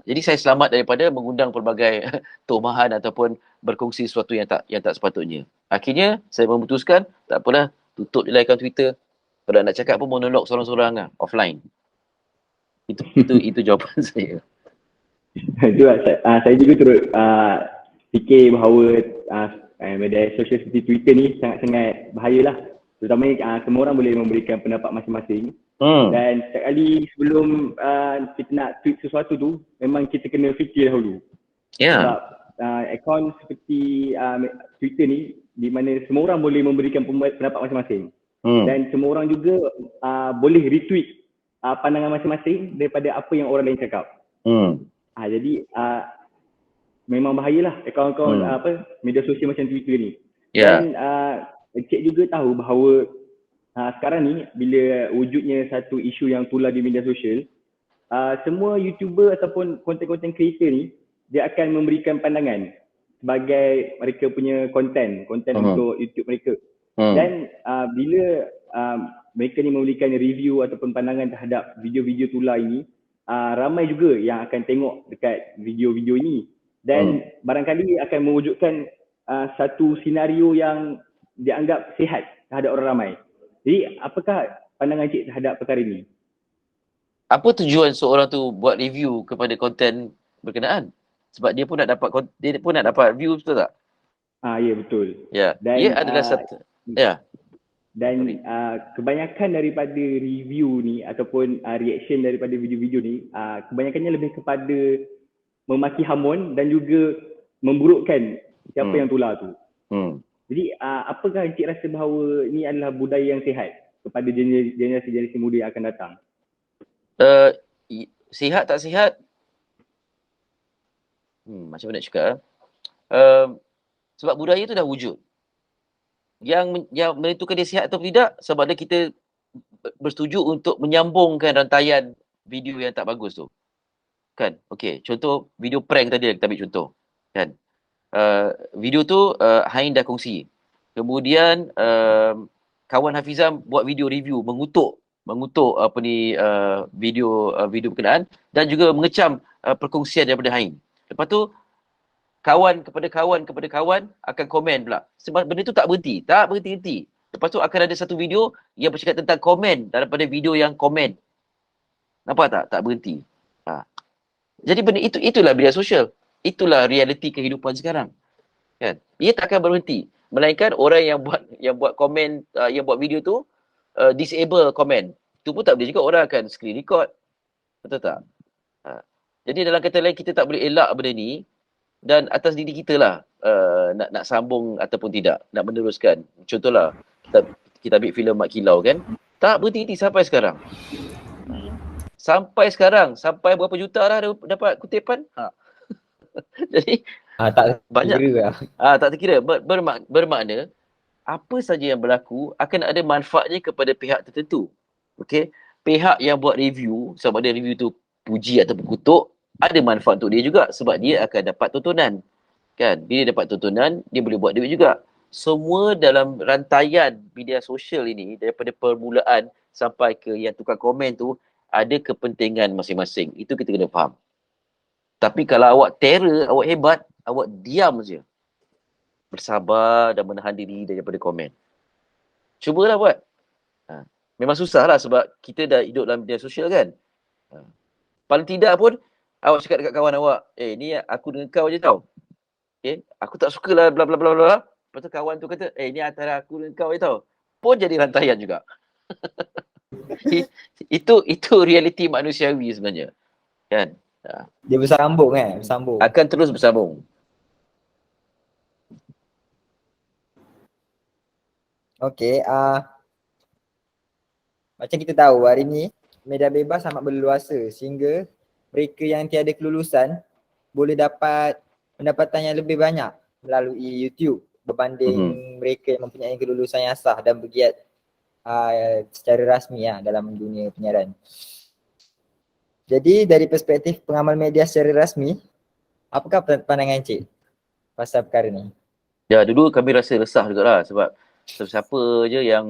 Jadi saya selamat daripada mengundang pelbagai tomahan ataupun berkongsi sesuatu yang tak sepatutnya. Akhirnya, saya memutuskan, tak apalah, tutup je lah akaun Twitter. Kalau nak cakap pun monolog seorang-seorang lah, offline. Itu jawapan saya. Saya juga turut fikir bahawa media sosial seperti Twitter ni sangat-sangat bahayalah. Terutamanya semua orang boleh memberikan pendapat masing-masing. Dan setiap kali sebelum kita nak tweet sesuatu tu, memang kita kena fikir dahulu. Sebab akaun seperti Twitter ni, di mana semua orang boleh memberikan pendapat masing-masing. Dan semua orang juga boleh retweet pandangan masing-masing daripada apa yang orang lain cakap. Jadi memang bahayalah akaun-akaun media sosial macam Twitter ni. Dan Encik juga tahu bahawa sekarang ni bila wujudnya satu isu yang tular di media sosial, semua YouTuber ataupun konten-konten creator ni dia akan memberikan pandangan sebagai mereka punya konten untuk YouTube mereka. Dan bila mereka ni memberikan review ataupun pandangan terhadap video-video tular ini, ramai juga yang akan tengok dekat video-video ini dan barangkali akan mewujudkan satu senario yang dianggap sihat terhadap orang ramai. Jadi apakah pandangan cik terhadap perkara ini? Apa tujuan seorang tu buat review kepada konten berkenaan? Sebab dia pun nak dapat view, betul tak? Ya, betul. Ya. Dan, dia adalah satu dan kebanyakan daripada review ni ataupun reaction daripada video-video ni kebanyakannya lebih kepada memaki hamun dan juga memburukkan siapa yang tular tu. Jadi apakah encik rasa bahawa ini adalah budaya yang sihat kepada generasi muda yang akan datang? Sihat tak sihat? Macam mana nak cakap? Sebab budaya tu dah wujud. Yang menentukan dia sihat atau tidak sebab ada kita bersetuju untuk menyambungkan rantaian video yang tak bagus tu. Kan? Okey, contoh video prank tadi kita ambil contoh. Kan? Video tu Hain dah kongsi. Kemudian kawan Hafizam buat video review mengutuk video berkenaan dan juga mengecam perkongsian daripada Hain. Lepas tu kawan kepada kawan akan komen pula. Sebab benda tu tak berhenti. Lepas tu akan ada satu video yang bercakap tentang komen daripada video yang komen. Nampak tak? Tak berhenti. Jadi benda itulah media sosial. Itulah realiti kehidupan sekarang. Kan? Ia tak akan berhenti. Melainkan orang yang buat komen, yang buat video tu disable komen. Itu pun tak boleh juga, orang akan screen record. Betul tak? Jadi dalam kata lain, kita tak boleh elak benda ni dan atas diri kita lah nak sambung ataupun tidak, nak meneruskan. Contohlah, kita ambil filem Mak Kilau kan, tak berhenti sampai sekarang. Sampai berapa juta dah dapat kutipan. Jadi tak banyak terkira. Tak terkira. Bermakna apa saja yang berlaku akan ada manfaatnya kepada pihak tertentu. Okey, pihak yang buat review, sama ada review tu puji ataupun kutuk, ada manfaat untuk dia juga sebab dia akan dapat tontonan. Kan? Bila dia dapat tontonan, dia boleh buat duit juga. Semua dalam rantaian media sosial ini, daripada permulaan sampai ke yang tukar komen tu, ada kepentingan masing-masing. Itu kita kena faham. Tapi kalau awak terror, awak hebat, awak diam je. Bersabar dan menahan diri daripada komen. Cubalah buat. Memang susah lah sebab kita dah hidup dalam media sosial kan. Paling tidak pun, awak cakap dekat kawan awak, ni aku dengan kau je tau. Okay? Aku tak suka lah bla bla bla bla. Lepas tu kawan tu kata, ni antara aku dengan kau je tau. Pun jadi rantaian juga. Itu realiti manusiawi sebenarnya. Kan? Dia bersambung bersambung. Akan terus bersambung. Okey, macam kita tahu hari ni media bebas amat berleluasa sehingga mereka yang tiada kelulusan boleh dapat pendapatan yang lebih banyak melalui YouTube berbanding mereka yang mempunyai kelulusan yang sah dan bergiat secara rasmi dalam dunia penyiaran. Jadi dari perspektif pengamal media secara rasmi, apakah pandangan Encik pasal perkara ni? Ya, dulu kami rasa resah jugalah sebab siapa je yang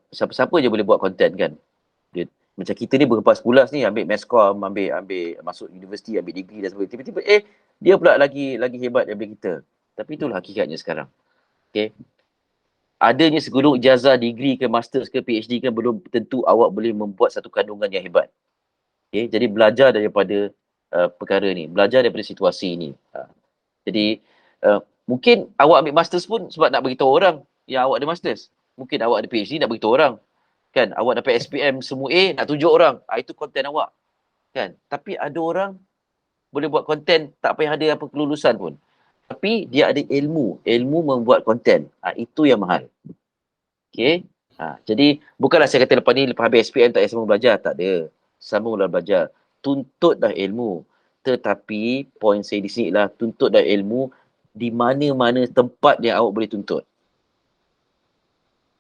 siapa-siapa je boleh buat konten kan. Macam kita ni berlepas pulas ni ambil Mescom, ambil masuk universiti, ambil degree dan sebagainya. Tiba-tiba dia pula lagi hebat daripada kita. Tapi itulah hakikatnya sekarang. Okey. Adanya segunung ijazah, degree ke masters ke PhD ke belum tentu awak boleh membuat satu kandungan yang hebat. Okey, jadi belajar daripada perkara ni, belajar daripada situasi ni. Jadi mungkin awak ambil masters pun sebab nak beritahu orang yang awak ada masters. Mungkin awak ada PhD nak beritahu orang. Kan, awak dapat SPM semua A nak tunjuk orang. Itu konten awak. Kan? Tapi ada orang boleh buat konten tak payah ada apa kelulusan pun. Tapi dia ada ilmu membuat konten. Itu yang mahal. Okey. Jadi bukanlah saya kata lepas habis SPM tak payah sambung belajar, tak ada. Sambunglah belajar. Tuntutlah ilmu. Tetapi poin saya di sini lah tuntutlah ilmu di mana-mana tempat yang awak boleh tuntut.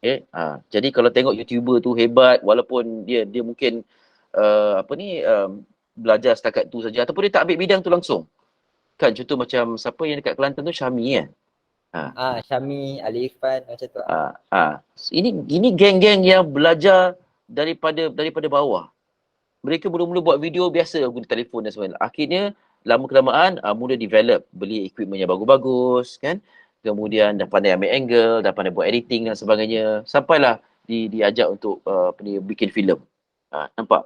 Okay? Jadi kalau tengok YouTuber tu hebat, walaupun dia mungkin belajar setakat tu saja, ataupun dia tak ambil bidang tu langsung. Kan contoh macam siapa yang dekat Kelantan tu, Syami kan? Syami, Ali Irfan macam tu. Ini geng-geng yang belajar daripada bawah. Mereka mula-mula buat video biasa guna telefon dan sebagainya. Akhirnya lama kelamaan mula develop, beli equipment yang bagus-bagus kan. Kemudian dah pandai ambil angle, dah pandai buat editing dan sebagainya. Sampailah diajak untuk bikin filem. Nampak?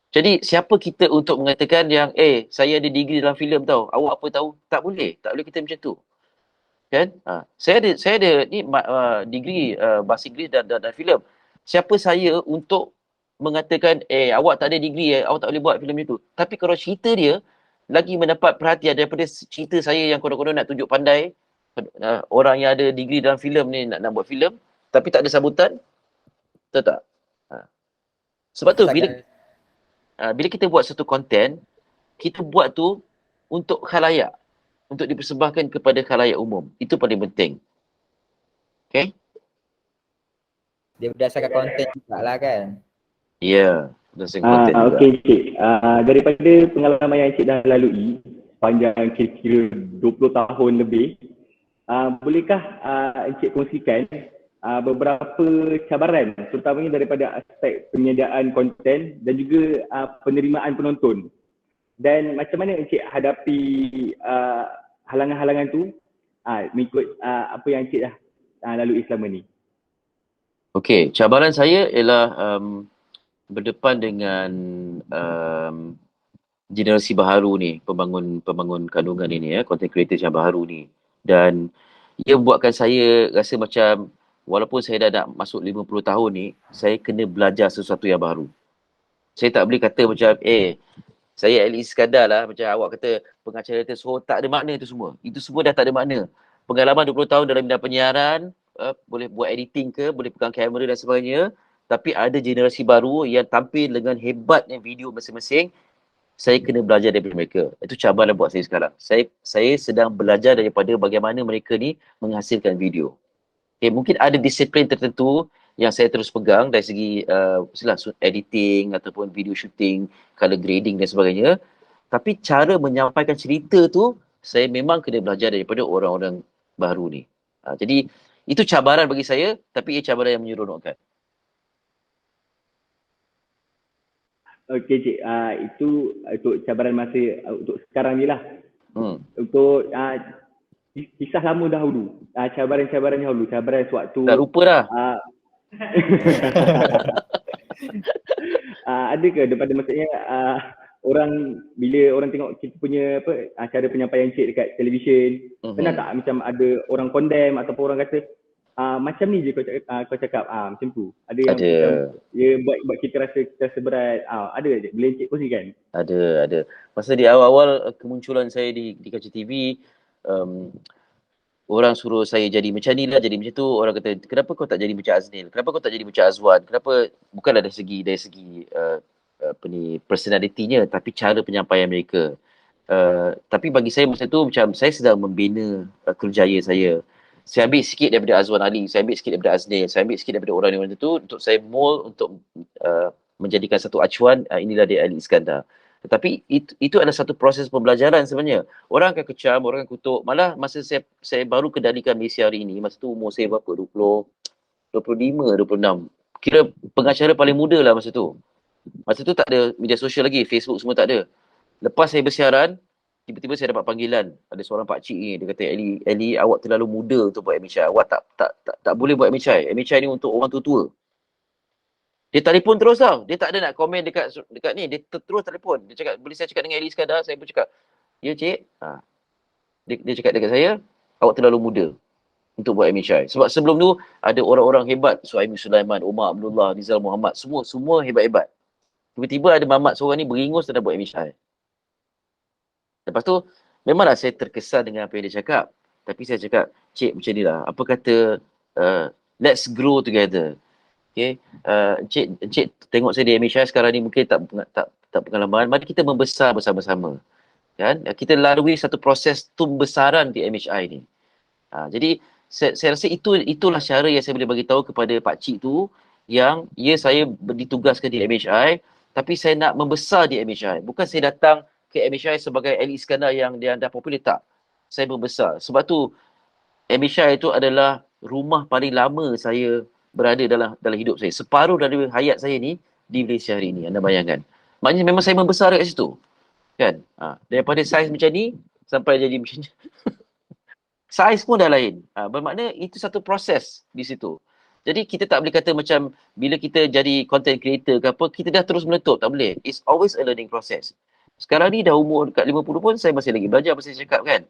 Jadi siapa kita untuk mengatakan yang saya ada degree dalam filem tau. Awak apa tahu? Tak boleh kita macam tu. Kan? Saya ada ni degree bahasa Inggeris dan filem. Siapa saya untuk mengatakan awak tak ada degree, awak tak boleh buat filem itu. Tapi kalau cerita dia lagi mendapat perhatian daripada cerita saya yang konon-konon nak tunjuk pandai, orang yang ada degree dalam filem ni nak buat filem tapi tak ada sambutan, betul tak? Sebab tu bila kita buat satu konten, kita buat tu untuk khalayak, untuk dipersembahkan kepada khalayak umum. Itu paling penting. Okay? Dia berdasarkan konten juga lah kan? Ya, berdasarkan konten juga. Okey Encik, daripada pengalaman yang Encik dah lalui panjang kira-kira 20 tahun lebih, bolehkah Encik kongsikan beberapa cabaran terutamanya daripada aspek penyediaan konten dan juga penerimaan penonton, dan macam mana Encik hadapi halangan-halangan tu mengikut apa yang Encik dah lalui selama ni? Okey, cabaran saya ialah berdepan dengan generasi baharu ni, pembangun kandungan ini content creators yang baru ni, dan ia buatkan saya rasa macam walaupun saya dah nak masuk 50 tahun ni, saya kena belajar sesuatu yang baru. Saya tak boleh kata macam saya Ali Iskandar lah, macam awak kata pengacara itu, so tak ada makna itu semua. Itu semua dah tak ada makna. Pengalaman 20 tahun dalam bidang penyiaran, boleh buat editing ke, boleh pegang kamera dan sebagainya, tapi ada generasi baru yang tampil dengan hebatnya video masing-masing. Saya kena belajar daripada mereka. Itu cabaran buat saya sekarang. Saya sedang belajar daripada bagaimana mereka ni menghasilkan video. Mungkin ada disiplin tertentu yang saya terus pegang dari segi editing ataupun video shooting, color grading dan sebagainya. Tapi cara menyampaikan cerita tu, saya memang kena belajar daripada orang-orang baru ni. Jadi itu cabaran bagi saya, tapi ia cabaran yang menyeronokkan. Okey Cik, itu untuk cabaran masa untuk sekarang ni lah. Untuk kisah lama dahulu, cabaran-cabaran dahulu, cabaran sewaktu dah lupa dah. Ada ke daripada maksudnya bila orang tengok kita punya cara penyampaian Cik dekat televisyen, pernah tak macam ada orang condemn ataupun orang kata macam ni je kau cakap macam tu. Ada yang macam dia buat kita rasa berat. Ada je, boleh Encik kongsikan? Ada. Masa di awal-awal kemunculan saya di kaca TV, orang suruh saya jadi macam ni lah, jadi macam tu. Orang kata, kenapa kau tak jadi macam Aznil? Kenapa kau tak jadi macam Azwan? Kenapa? Bukanlah dari segi personalitinya, tapi cara penyampaian mereka. Tapi bagi saya masa tu macam saya sedang membina kerjaya saya. Saya ambil sikit daripada Azwan Ali, saya ambil sikit daripada Aznil, saya ambil sikit daripada orang itu untuk saya mold untuk menjadikan satu acuan. Inilah dia Ali Iskandar. Tetapi itu adalah satu proses pembelajaran sebenarnya. Orang akan kecam, orang akan kutuk. Malah masa saya baru kendalikan Malaysia hari ini, masa tu umur saya berapa? 25, 26. Kira pengacara paling muda lah masa tu. Masa tu tak ada media sosial lagi, Facebook semua tak ada. Lepas saya bersiaran, tiba-tiba saya dapat panggilan. Ada seorang pakcik ni, dia kata, Ali, awak terlalu muda untuk buat MHI. Awak tak boleh buat MHI. MHI ni untuk orang tua-tua. Dia telefon terus tau. Dia tak ada nak komen dekat ni. Dia terus telefon. Dia cakap, boleh saya cakap dengan Ali sekadar? Saya pun cakap, ya cik. Dia cakap dekat saya, awak terlalu muda untuk buat MHI. Sebab sebelum tu ada orang-orang hebat. Suhaimi Sulaiman, Umar Abdullah, Nizal Muhammad. Semua hebat-hebat. Tiba-tiba ada Mamat seorang ni beringus dan buat MHI. Lepas tu, memanglah saya terkesan dengan apa yang dia cakap. Tapi saya cakap, cik macam ni lah. Apa kata, let's grow together. Okay. Encik tengok saya di MHI sekarang ni mungkin tak pengalaman. Mari kita membesar bersama-sama. Kan? Kita lalui satu proses tumbesaran di MHI ni. Jadi saya rasa itulah cara yang saya boleh bagi tahu kepada Pak Cik tu yang saya ditugaskan di MHI tapi saya nak membesar di MHI. Bukan saya datang ke MHI sebagai Ali Iskandar yang dia dah popular, tak. Saya membesar. Sebab tu MHI itu adalah rumah paling lama saya berada dalam hidup saya. Separuh dari hayat saya ni di Malaysia hari ni. Anda bayangkan. Maknanya memang saya membesar kat situ. Kan? Daripada saiz macam ni sampai jadi macam ni. Saiz pun dah lain. Bermakna itu satu proses di situ. Jadi kita tak boleh kata macam bila kita jadi content creator ke apa, kita dah terus meletup. Tak boleh. It's always a learning process. Sekarang ni dah umur dekat 50 pun saya masih lagi belajar, masih cakap kan.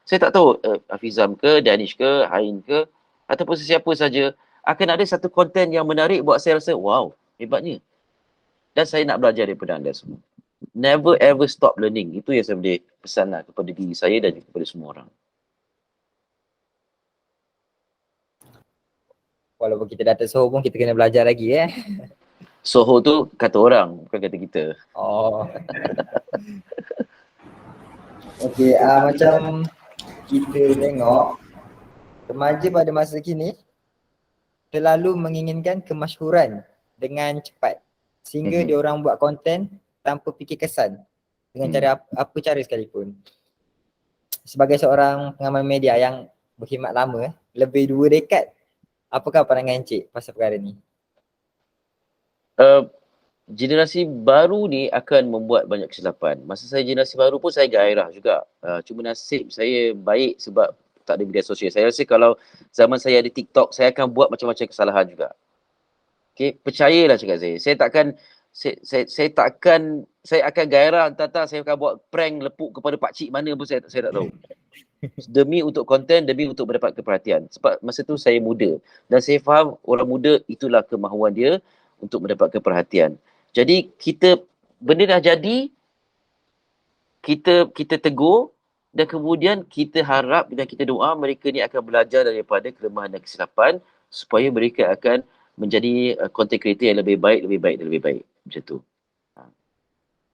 Saya tak tahu Hafizam ke, Danish ke, Hain ke, ataupun sesiapa saja akan ada satu konten yang menarik buat saya rasa, wow, hebatnya. Dan saya nak belajar daripada anda semua. Never ever stop learning. Itu yang saya boleh pesanlah kepada diri saya dan kepada semua orang. Walaupun kita dah tersohor pun kita kena belajar lagi Soho tu kata orang, bukan kata kita. Oh. Okey, macam kita tengok remaja pada masa kini terlalu menginginkan kemasyhuran dengan cepat sehingga diorang buat konten tanpa fikir kesan dengan cara apa cara sekalipun. Sebagai seorang pengamal media yang berkhidmat lama, lebih 2 dekad, apakah pandangan Encik pasal perkara ni? Generasi baru ni akan membuat banyak kesilapan. Masa saya generasi baru pun saya gairah juga. Cuma nasib saya baik sebab tak ada media sosial. Saya rasa kalau zaman saya ada TikTok, saya akan buat macam-macam kesalahan juga. Okay, percayalah cakap saya. Saya akan gairah entah saya akan buat prank lepuk kepada pakcik mana pun saya tak tahu. Demi untuk konten, demi untuk mendapat perhatian. Sebab masa tu saya muda. Dan saya faham orang muda itulah kemahuan dia untuk mendapatkan perhatian. Jadi benda dah jadi, kita tegur dan kemudian kita harap dan kita doa mereka ni akan belajar daripada kelemahan dan kesilapan supaya mereka akan menjadi content creator yang lebih baik. Macam tu.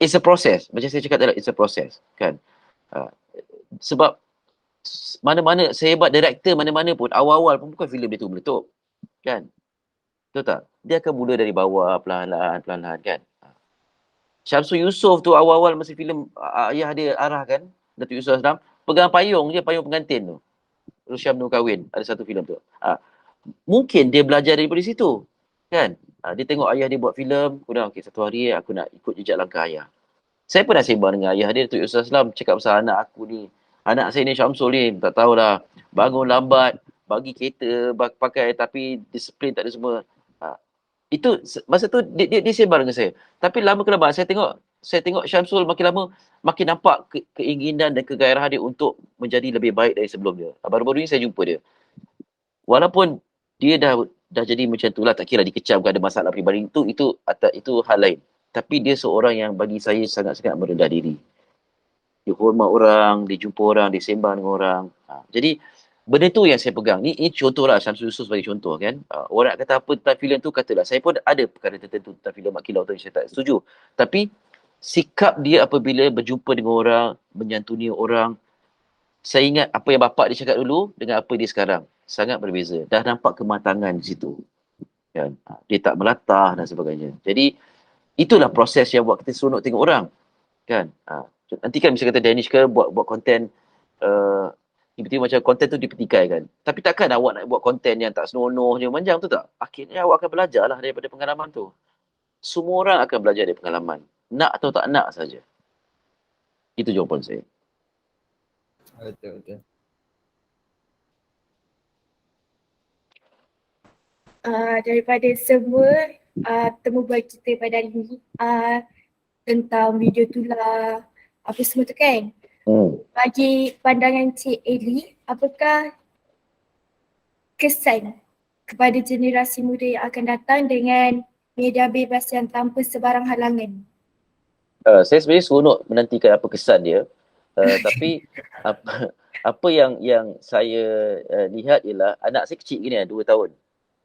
It's a process. Macam saya cakap tadi, it's a process. Kan? Sebab mana-mana, sehebat director mana-mana pun, awal-awal pun bukan filem dia tu meletup. Kan? Betul tak? Dia akan mula dari bawah, perlahan-lahan kan. Syamsul Yusof tu awal-awal masa filem ayah dia arahkan, Datuk Yusof Aslam, pegang payung pengantin tu. Rusyam Nur Kahwin, ada satu filem tu. Mungkin dia belajar daripada situ. Kan? Dia tengok ayah dia buat filem, kemudian satu hari aku nak ikut jejak langkah ayah. Saya pernah sembang dengan ayah dia, Datuk Yusof Aslam, cakap pasal anak aku ni. Anak saya ni Syamsul ni, tak tahulah, bangun lambat, bagi kereta pakai tapi disiplin tak ada semua. Itu masa tu dia sembang dengan saya. Tapi lama kelamaan saya tengok Syamsul makin lama makin nampak keinginan dan kegairahan dia untuk menjadi lebih baik dari sebelum dia. Baru-baru ni saya jumpa dia. Walaupun dia dah jadi macam tu lah, tak kira dikecam, ada masalah peribadi, itu hal lain. Tapi dia seorang yang bagi saya sangat-sangat merendah diri. Dia hormat orang, dia jumpa orang, dia sembang dengan orang. Jadi benda tu yang saya pegang. Ni contoh lah, Syamsul Yusof sebagai contoh kan. Orang nak kata apa tentang filem tu, katalah. Saya pun ada perkara tertentu tentang filem Mak Kilau tu saya tak setuju. Tapi sikap dia apabila berjumpa dengan orang, menyantuni orang, saya ingat apa yang bapak dia cakap dulu dengan apa dia sekarang. Sangat berbeza. Dah nampak kematangan di situ. Kan? Dia tak melatah dan sebagainya. Jadi itulah proses yang buat kita seronok tengok orang. Kan? Nanti kan misalnya kata Danish ke buat konten tiba-tiba macam konten tu dipertikai kan. Tapi takkan awak nak buat konten yang tak senonoh je manjang tu tak? Akhirnya awak akan belajar lah daripada pengalaman tu. Semua orang akan belajar dari pengalaman. Nak atau tak nak saja. Itu jawapan saya. Betul. Daripada semua temubual kita pada hari ini tentang video tu lah, apa semua tu kan. Bagi pandangan Cik Eli, apakah kesan kepada generasi muda yang akan datang dengan media bebas yang tanpa sebarang halangan? Saya sebenarnya seronok menantikan apa kesan dia. Tapi apa yang saya lihat ialah anak saya kecil gini 2 tahun.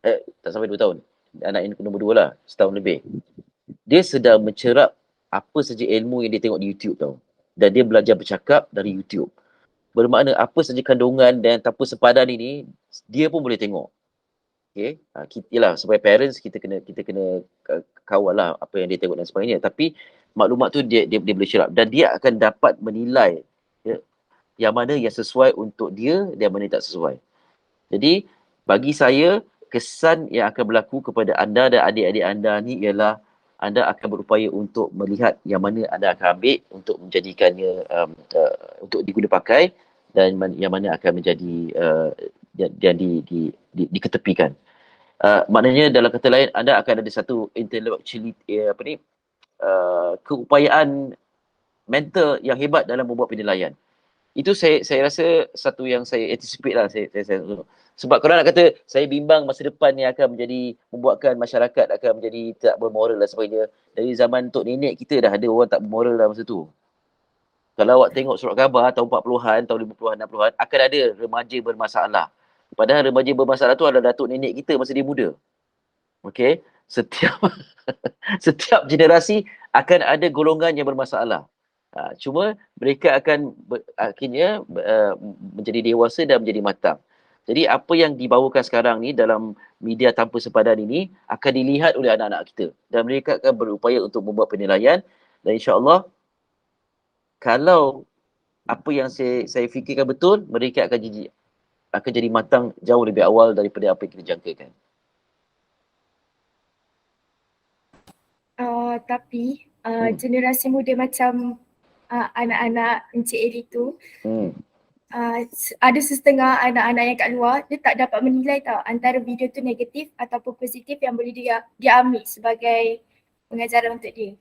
Tak sampai 2 tahun. Anak yang nombor 2 lah, setahun lebih. Dia sedang mencerap apa saja ilmu yang dia tengok di YouTube tau. dan dia belajar bercakap dari YouTube. Bermakna apa saja kandungan dan tanpa sepadan ini, dia pun boleh tengok. Okay, yalah, sebagai parents kita kena kawal lah apa yang dia tengok dan sebagainya. Tapi maklumat tu dia boleh share up dan dia akan dapat menilai yang mana yang sesuai untuk dia dan mana tak sesuai. Jadi bagi saya, kesan yang akan berlaku kepada anda dan adik-adik anda ni ialah anda akan berupaya untuk melihat yang mana anda akan ambil untuk menjadikannya untuk diguna pakai dan yang mana akan menjadi yang diketepikan. Maknanya dalam kata lain, anda akan ada satu intellectuality keupayaan mental yang hebat dalam membuat penilaian. Itu saya rasa satu yang saya anticipate lah. Saya sebab kalau nak kata saya bimbang masa depan ni akan membuatkan masyarakat akan menjadi tak bermoral dan sebagainya. Dari zaman Tok Nenek kita dah ada orang tak bermoral dah masa tu. Kalau awak tengok surat khabar tahun 40-an, tahun 50-an, 60-an, akan ada remaja bermasalah. Padahal remaja bermasalah tu adalah datuk nenek kita masa dia muda. Okey, setiap generasi akan ada golongan yang bermasalah. Cuma mereka akan akhirnya menjadi dewasa dan menjadi matang. Jadi apa yang dibawakan sekarang ni dalam media tanpa sepadan ini akan dilihat oleh anak-anak kita dan mereka akan berupaya untuk membuat penilaian dan insya-Allah kalau apa yang saya fikirkan betul, mereka akan jadi matang jauh lebih awal daripada apa yang kita jangkakan. Tapi generasi muda macam anak-anak Encik Eli tu, ada setengah anak-anak yang kat luar, dia tak dapat menilai tau antara video tu negatif ataupun positif yang boleh dia ambil sebagai pengajaran untuk dia.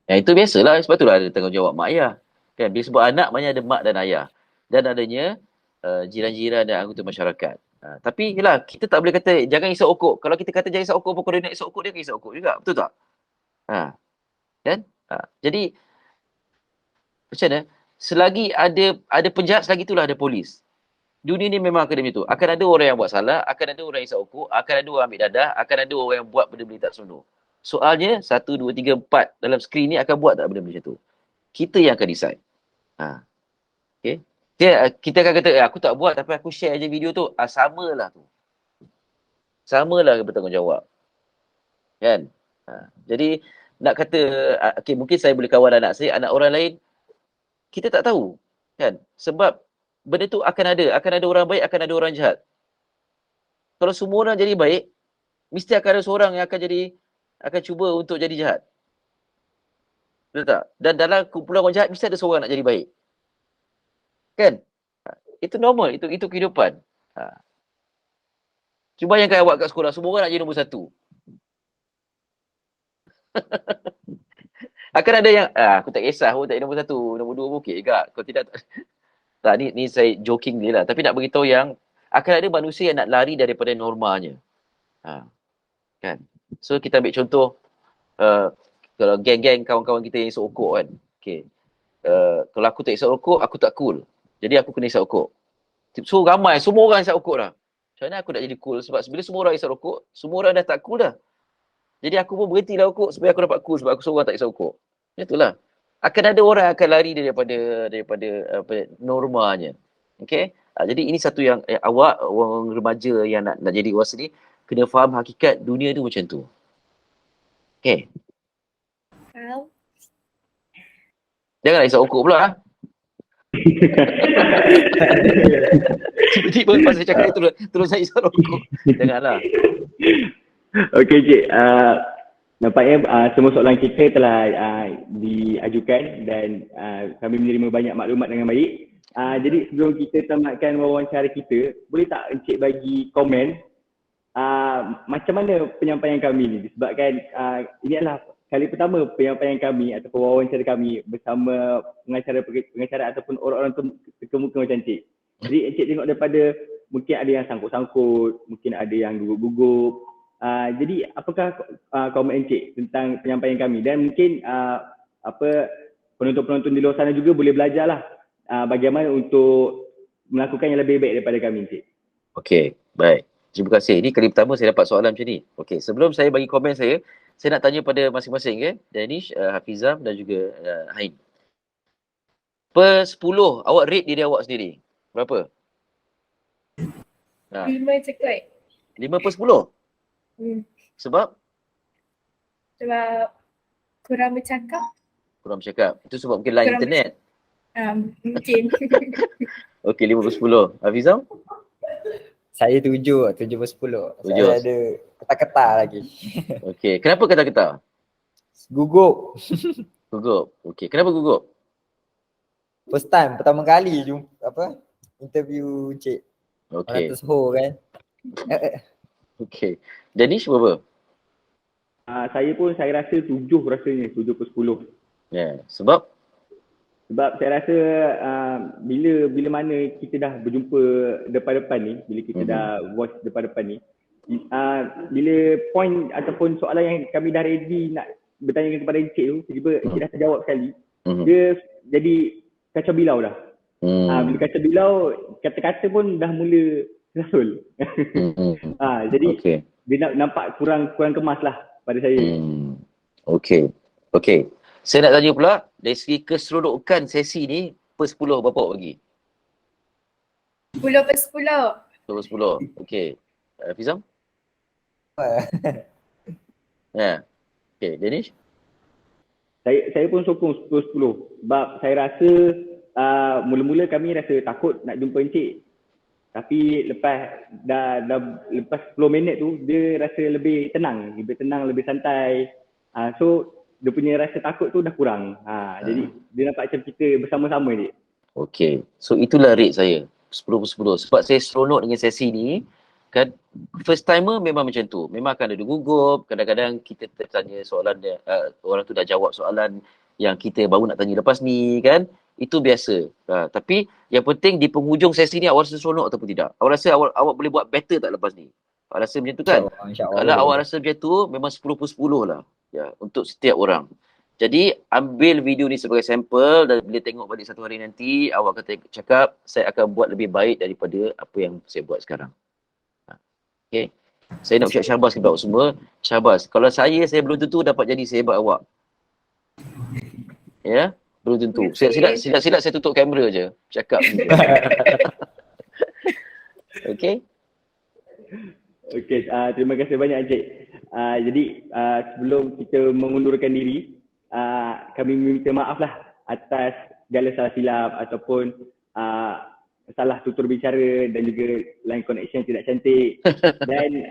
Itu biasalah, sebab itulah ada tanggungjawab mak ayah. Kan, bila sebut anak, maknanya ada mak dan ayah. Dan adanya jiran-jiran dan anggota masyarakat. Tapi yelah, kita tak boleh kata jangan isap okok. Kalau kita kata jangan isap okok, pokok dia nak isap okok, dia akan isap okok juga. Betul tak? Kan? Jadi, macam mana? Selagi ada penjahat, selagi itulah ada polis. Dunia ni memang akan macam tu. Akan ada orang yang buat salah, akan ada orang yang isap okok, akan ada orang ambil dadah, akan ada orang yang buat benda-benda tak senonoh. Soalnya, 1, 2, 3, 4 dalam skrin ni akan buat tak benda-benda macam tu. Kita yang akan decide. Okay. Kita akan kata, aku tak buat tapi aku share je video tu. Samalah tu. Samalah bertanggungjawab. Kan? Jadi, nak kata, okay, mungkin saya boleh kawal anak saya, anak orang lain, kita tak tahu. Kan? Sebab benda tu akan ada orang baik, akan ada orang jahat. Kalau semua orang jadi baik, mesti akan ada seorang yang akan cuba untuk jadi jahat. Betul tak? Dan dalam kumpulan orang jahat, mesti ada seorang nak jadi baik. Kan? Itu normal, itu kehidupan. Cuba bayangkan awak kat sekolah, semua orang nak jadi nombor 1. Akan ada yang, aku tak kisah pun tak jadi nombor 1, nombor 2 pun okey juga. Kalau tidak, tak, ni saya joking dia lah. Tapi nak beritahu yang, akan ada manusia yang nak lari daripada normanya. Kan? So, kita ambil contoh, kalau geng-geng kawan-kawan kita yang isap rokok kan. Okay. Kalau aku tak isap rokok, aku tak cool. Jadi aku kena isap rokok. So ramai, semua orang isap rokok dah. Macam mana aku nak jadi cool? Sebab bila semua orang isap rokok, semua orang dah tak cool dah. Jadi aku pun berhentilah rokok supaya aku dapat cool sebab aku seorang tak isap rokok. Itulah. Akan ada orang akan lari daripada normanya. Okay? Jadi ini satu yang awak, orang remaja yang nak jadi orang seni, kena faham hakikat dunia tu macam tu. Okay? Janganlah isap rokok pula. Tiba-tiba pas saya cakap terus saya isap rokok. Janganlah. Okey Cik, nampaknya semua soalan kita telah diajukan dan kami menerima banyak maklumat dengan baik. Jadi sebelum kita tamatkan wawancara kita, boleh tak Encik bagi komen macam mana penyampaian kami ni? Disebabkan ini adalah kali pertama penyampaian kami ataupun wawancara kami bersama pengacara ataupun orang-orang terkemuka macam Encik. Jadi Encik tengok daripada mungkin ada yang sangkut-sangkut, mungkin ada yang gugup-gugup. Jadi apakah komen Encik tentang penyampaian kami dan mungkin penonton-penonton di luar sana juga boleh belajarlah bagaimana untuk melakukan yang lebih baik daripada kami Encik. Okey, baik. Terima kasih. Ini kali pertama saya dapat soalan macam ni. Okey, sebelum saya bagi komen saya nak tanya pada masing-masing Danish, Hafizam dan juga Hain. Per 10, awak rate diri awak sendiri. Berapa? 5 cukup. 5 per 10? Sebab? Sebab kurang bercakap. Kurang bercakap. Itu sebab mungkin line internet. Mungkin. Okey, 5 per 10. Hafizam? Saya 7 per 10. 7. Saya ada ketar-ketar lagi. Okey, kenapa kata-kata? Gugup. Gugup. Okey, kenapa gugup? First time, pertama kali interview Encik. Okey. Orang tersohor kan. Okey. Danish berapa? Saya rasa 7 rasanya, 7 per 10. Ya, sebab saya rasa bila mana kita dah berjumpa depan-depan ni, bila kita dah voice depan-depan ni, bila point ataupun soalan yang kami dah ready nak bertanya kepada Encik tu, tiba-tiba Encik dah terjawab sekali, dia jadi kacau bilau dah. Bila kacau bilau, kata-kata pun dah mula rasul. Jadi dia nampak kurang kemas lah pada saya. Okey. Saya nak tanya pula, dari segi keseronokan sesi ni, per 10 berapa awak bagi? 10 per 10. 10 per 10. Okey. Fizam? Ya. Okey, Danish? Saya pun sokong 10 per 10. Sebab saya rasa mula-mula kami rasa takut nak jumpa Encik. Tapi lepas lepas 10 minit tu, dia rasa lebih tenang, lebih santai. So dia punya rasa takut tu dah kurang. Jadi dia nampak macam kita bersama-sama je. Okey. So itulah rate saya. 10 per 10. Sebab saya seronok dengan sesi ni. Kan first timer memang macam tu. Memang akan ada gugup. Kadang-kadang kita tertanya soalan dia, orang tu dah jawab soalan yang kita baru nak tanya lepas ni kan. Itu biasa. Tapi yang penting di penghujung sesi ni awak rasa seronok ataupun tidak. Awak rasa awak boleh buat better tak lepas ni? Awak rasa macam tu kan? Kalau awak rasa macam tu memang 10 per 10 lah. Ya, untuk setiap orang. Jadi ambil video ni sebagai sampel dan bila tengok balik satu hari nanti awak kata cakap saya akan buat lebih baik daripada apa yang saya buat sekarang. Okey. Saya nak ucap syabas kepada awak semua. Syabas. Kalau saya belum tentu dapat jadi sehebat awak. Ya, belum tentu. Silap saya tutup kamera je. Cakap. Okey. Okey, terima kasih banyak Encik. Jadi sebelum kita mengundurkan diri, kami minta maaf lah atas segala salah silap ataupun salah tutur bicara dan juga line connection tidak cantik dan